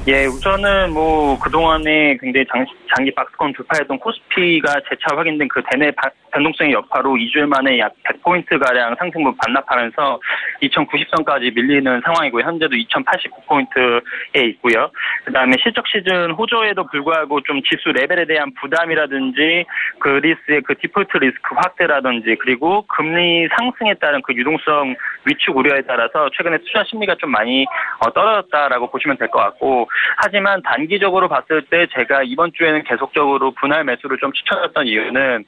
Speaker 5: 예, 우선은 그동안에 굉장히 장기 박스권 돌파했던 코스피가 재차 확인된 그 대내 변동성의 여파로 2주일 만에 약 100포인트가량 상승분 반납하면서 2090선까지 밀리는 상황이고요. 현재도 2089포인트에 있고요. 그 다음에 실적 시즌 호조에도 불구하고 좀 지수 레벨에 대한 부담이라든지 그리스의 그 디폴트 리스크 확대라든지 그리고 금리 상승에 따른 그 유동성 위축 우려에 따라서 최근에 투자 심리가 좀 많이 떨어졌다라고 보시면 될 것 같고, 하지만 단기적으로 봤을 때 제가 이번 주에는 계속적으로 분할 매수를 좀 추천했던 이유는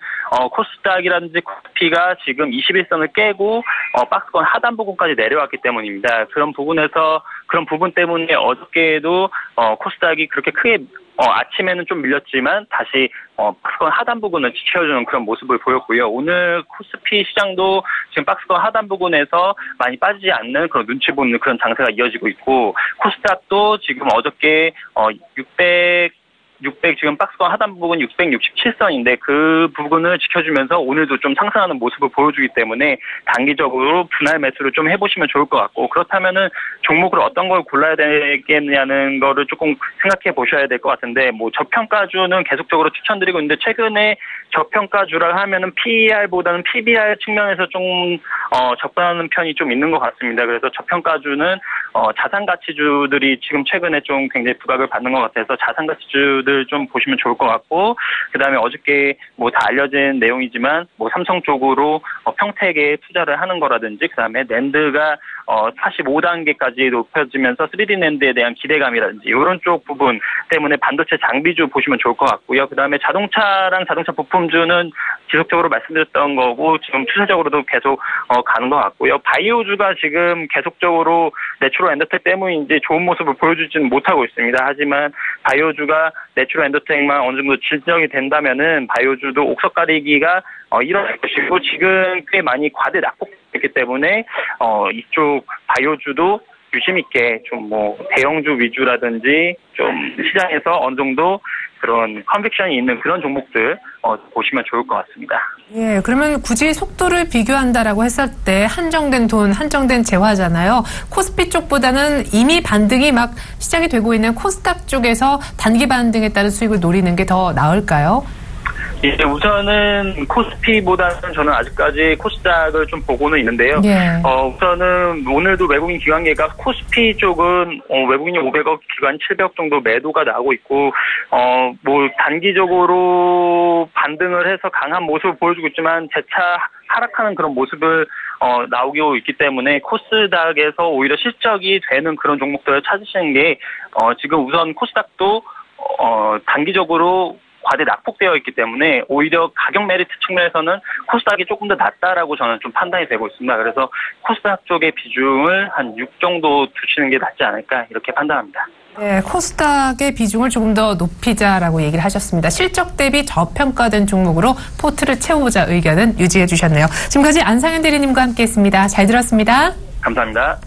Speaker 5: 코스닥이라든지 코스피가 지금 21선을 깨고 박스권 하단 부분까지 내려왔기 때문입니다. 그런 부분 때문에 어저께도 코스닥이 그렇게 크게 아침에는 좀 밀렸지만 다시 박스권 하단 부분을 지켜주는 그런 모습을 보였고요. 오늘 코스피 시장도 지금 박스권 하단 부분에서 많이 빠지지 않는 그런 눈치 보는 그런 장세가 이어지고 있고, 코스닥도 지금 어저께 600 지금 박스권 하단 부분 667선인데 그 부분을 지켜주면서 오늘도 좀 상승하는 모습을 보여주기 때문에 단기적으로 분할 매수를 좀 해보시면 좋을 것 같고, 그렇다면은 종목을 어떤 걸 골라야 되겠냐는 거를 조금 생각해 보셔야 될 것 같은데, 저평가주는 계속적으로 추천드리고 있는데 최근에 저평가주라 하면은 PER보다는 PBR 측면에서 좀 접근하는 편이 좀 있는 것 같습니다. 그래서 저평가주는 자산가치주들이 지금 최근에 좀 굉장히 부각을 받는 것 같아서 자산가치주들 좀 보시면 좋을 것 같고, 그 다음에 어저께 다 알려진 내용이지만 삼성 쪽으로 평택에 투자를 하는 거라든지, 그 다음에 낸드가 45단계까지 높여지면서 3D 낸드에 대한 기대감이라든지 이런 쪽 부분 때문에 반도체 장비주 보시면 좋을 것 같고요. 그 다음에 자동차랑 자동차 부품주는 지속적으로 말씀드렸던 거고 지금 추세적으로도 계속 가는 것 같고요. 바이오주가 지금 계속적으로 내추럴 엔더텍 때문인지 좋은 모습을 보여주지는 못하고 있습니다. 하지만 바이오주가 내추럴 엔더텍만 어느 정도 진정이 된다면은 바이오주도 옥석 가리기가 일어날 것이고, 지금 꽤 많이 과대 낙폭됐기 때문에 이쪽 바이오주도 유심 있게 좀 대형주 위주라든지 좀 시장에서 어느 정도 그런 컨빅션이 있는 그런 종목들 보시면 좋을 것 같습니다.
Speaker 1: 예, 그러면 굳이 속도를 비교한다라고 했을 때 한정된 돈, 한정된 재화잖아요. 코스피 쪽보다는 이미 반등이 막 시작이 되고 있는 코스닥 쪽에서 단기 반등에 따른 수익을 노리는 게 더 나을까요?
Speaker 5: 예, 우선은 코스피보다는 저는 아직까지 코스닥을 좀 보고는 있는데요.
Speaker 1: 예.
Speaker 5: 우선은 오늘도 외국인 기관계가 코스피 쪽은 외국인이 500억, 기관 700억 정도 매도가 나오고 있고, 단기적으로 반등을 해서 강한 모습을 보여주고 있지만 재차 하락하는 그런 모습을 나오고 있기 때문에 코스닥에서 오히려 실적이 되는 그런 종목들을 찾으시는 게 지금 우선 코스닥도 단기적으로 과대 낙폭되어 있기 때문에 오히려 가격 메리트 측면에서는 코스닥이 조금 더 낫다라고 저는 좀 판단이 되고 있습니다. 그래서 코스닥 쪽의 비중을 한 6 정도 두시는 게 낫지 않을까 이렇게 판단합니다.
Speaker 1: 네, 코스닥의 비중을 조금 더 높이자라고 얘기를 하셨습니다. 실적 대비 저평가된 종목으로 포트를 채워보자 의견은 유지해 주셨네요. 지금까지 안상현 대리님과 함께했습니다. 잘 들었습니다.
Speaker 5: 감사합니다.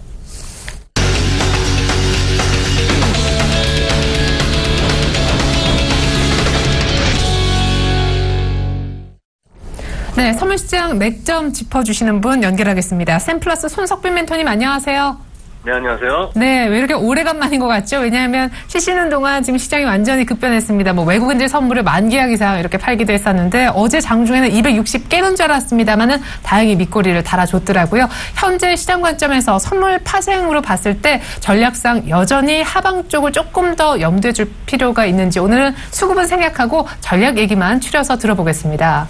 Speaker 1: 네, 선물시장 맥점 짚어주시는 분 연결하겠습니다. 샘플러스 손석빈 멘토님 안녕하세요.
Speaker 6: 네, 안녕하세요.
Speaker 1: 네, 왜 이렇게 오래간만인 것 같죠? 왜냐하면 쉬시는 동안 지금 시장이 완전히 급변했습니다. 뭐 외국인들 선물을 10,000개 이상 이렇게 팔기도 했었는데 어제 장중에는 260개는 줄 알았습니다만은 다행히 밑꼬리를 달아줬더라고요. 현재 시장 관점에서 선물 파생으로 봤을 때 전략상 여전히 하방 쪽을 조금 더 염두에 줄 필요가 있는지 오늘은 수급은 생략하고 전략 얘기만 추려서 들어보겠습니다.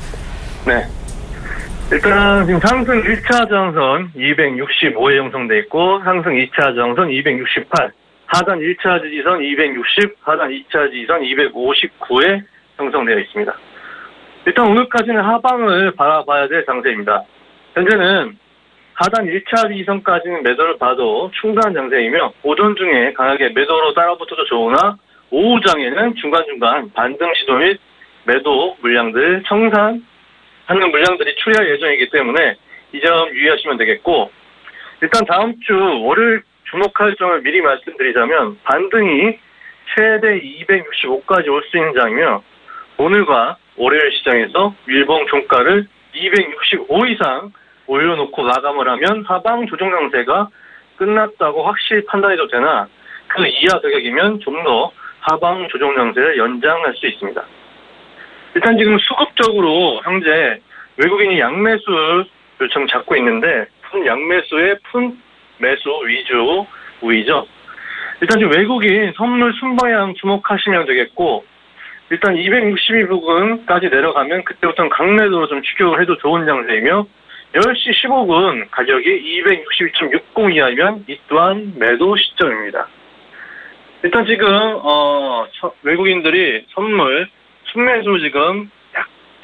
Speaker 6: 네. 일단 지금 상승 1차 저항선 265에 형성돼 있고 상승 2차 저항선 268, 하단 1차 지지선 260, 하단 2차 지지선 259에 형성되어 있습니다. 일단 오늘까지는 하방을 바라봐야 될 장세입니다. 현재는 하단 1차 지지선까지는 매도를 봐도 충분한 장세이며 오전 중에 강하게 매도로 따라붙어도 좋으나 오후장에는 중간중간 반등 시도 및 매도 물량들 청산 하는 물량들이 출현 예정이기 때문에 이 점 유의하시면 되겠고 일단 다음 주 월요일 주목할 점을 미리 말씀드리자면 반등이 최대 265까지 올 수 있는 장이며 오늘과 월요일 시장에서 일봉 종가를 265 이상 올려놓고 마감을 하면 하방 조정 장세가 끝났다고 확실히 판단해도 되나 그 이하 가격이면 좀 더 하방 조정 장세를 연장할 수 있습니다. 일단 지금 수급적으로 현재 외국인이 양매수를 좀 잡고 있는데 푼 양매수의 푼 매수 위주 우위죠. 일단 지금 외국인 선물 순방향 주목하시면 되겠고 일단 262 부근까지 내려가면 그때부터는 강매도로 좀 추격을 해도 좋은 장세이며 10시 15분 가격이 262.60 이하이면 이 또한 매도 시점입니다. 일단 지금 외국인들이 선물 순매수 지금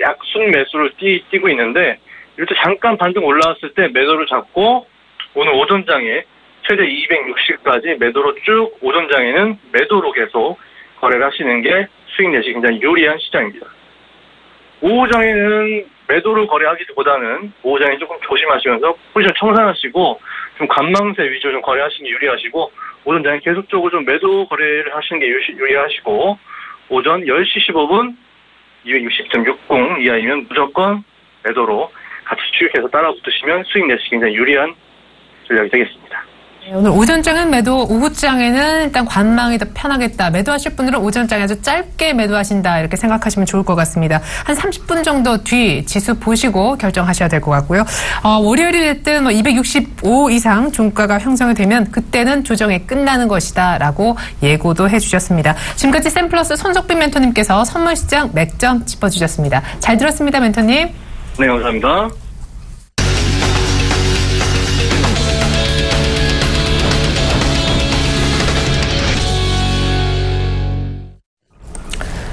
Speaker 6: 약순 매수를 띄고 있는데 이렇게 잠깐 반등 올라왔을 때 매도를 잡고 오늘 오전장에 최대 260까지 매도로 쭉 오전장에는 매도로 계속 거래를 하시는 게 수익 내시 굉장히 유리한 시장입니다. 오후장에는 매도로 거래하기보다는 오후장에 조금 조심하시면서 포지션 청산하시고 좀 관망세 위주로 좀 거래하시는 게 유리하시고 오전장에 계속적으로 좀 매도 거래를 하시는 게 유리하시고 오전 10시 15분 260.60 이하이면 무조건 매도로 같이 추격해서 따라붙으시면 수익 내시 굉장히 유리한 전략이 되겠습니다.
Speaker 1: 네, 오늘 오전장은 매도, 오후장에는 일단 관망이 더 편하겠다. 매도하실 분들은 오전장에 아주 짧게 매도하신다. 이렇게 생각하시면 좋을 것 같습니다. 한 30분 정도 뒤 지수 보시고 결정하셔야 될 것 같고요. 월요일이 됐든 265 이상 종가가 형성이 되면 그때는 조정이 끝나는 것이다. 라고 예고도 해주셨습니다. 지금까지 샘플러스 손석빈 멘토님께서 선물시장 맥점 짚어주셨습니다. 잘 들었습니다, 멘토님.
Speaker 6: 네, 감사합니다.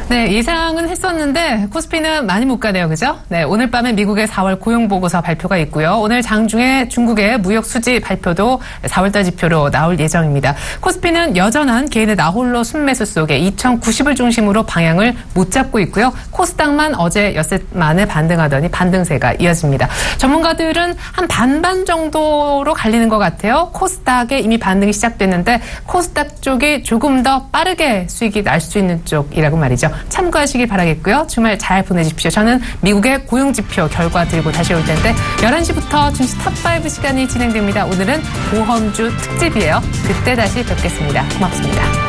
Speaker 1: 네, 예상은 했었는데 코스피는 많이 못 가네요. 그죠? 네, 오늘 밤에 미국의 4월 고용보고서 발표가 있고요. 오늘 장중에 중국의 무역 수지 발표도 4월달 지표로 나올 예정입니다. 코스피는 여전한 개인의 나홀로 순매수 속에 2090을 중심으로 방향을 못 잡고 있고요. 코스닥만 어제 엿새 만에 반등하더니 반등세가 이어집니다. 전문가들은 한 반반 정도로 갈리는 것 같아요. 코스닥에 이미 반등이 시작됐는데 코스닥 쪽이 조금 더 빠르게 수익이 날 수 있는 쪽이라고 말이죠. 참고하시길 바라겠고요. 주말 잘 보내십시오. 저는 미국의 고용지표 결과 들고 다시 올 텐데 11시부터 증시 탑5 시간이 진행됩니다. 오늘은 보험주 특집이에요. 그때 다시 뵙겠습니다. 고맙습니다.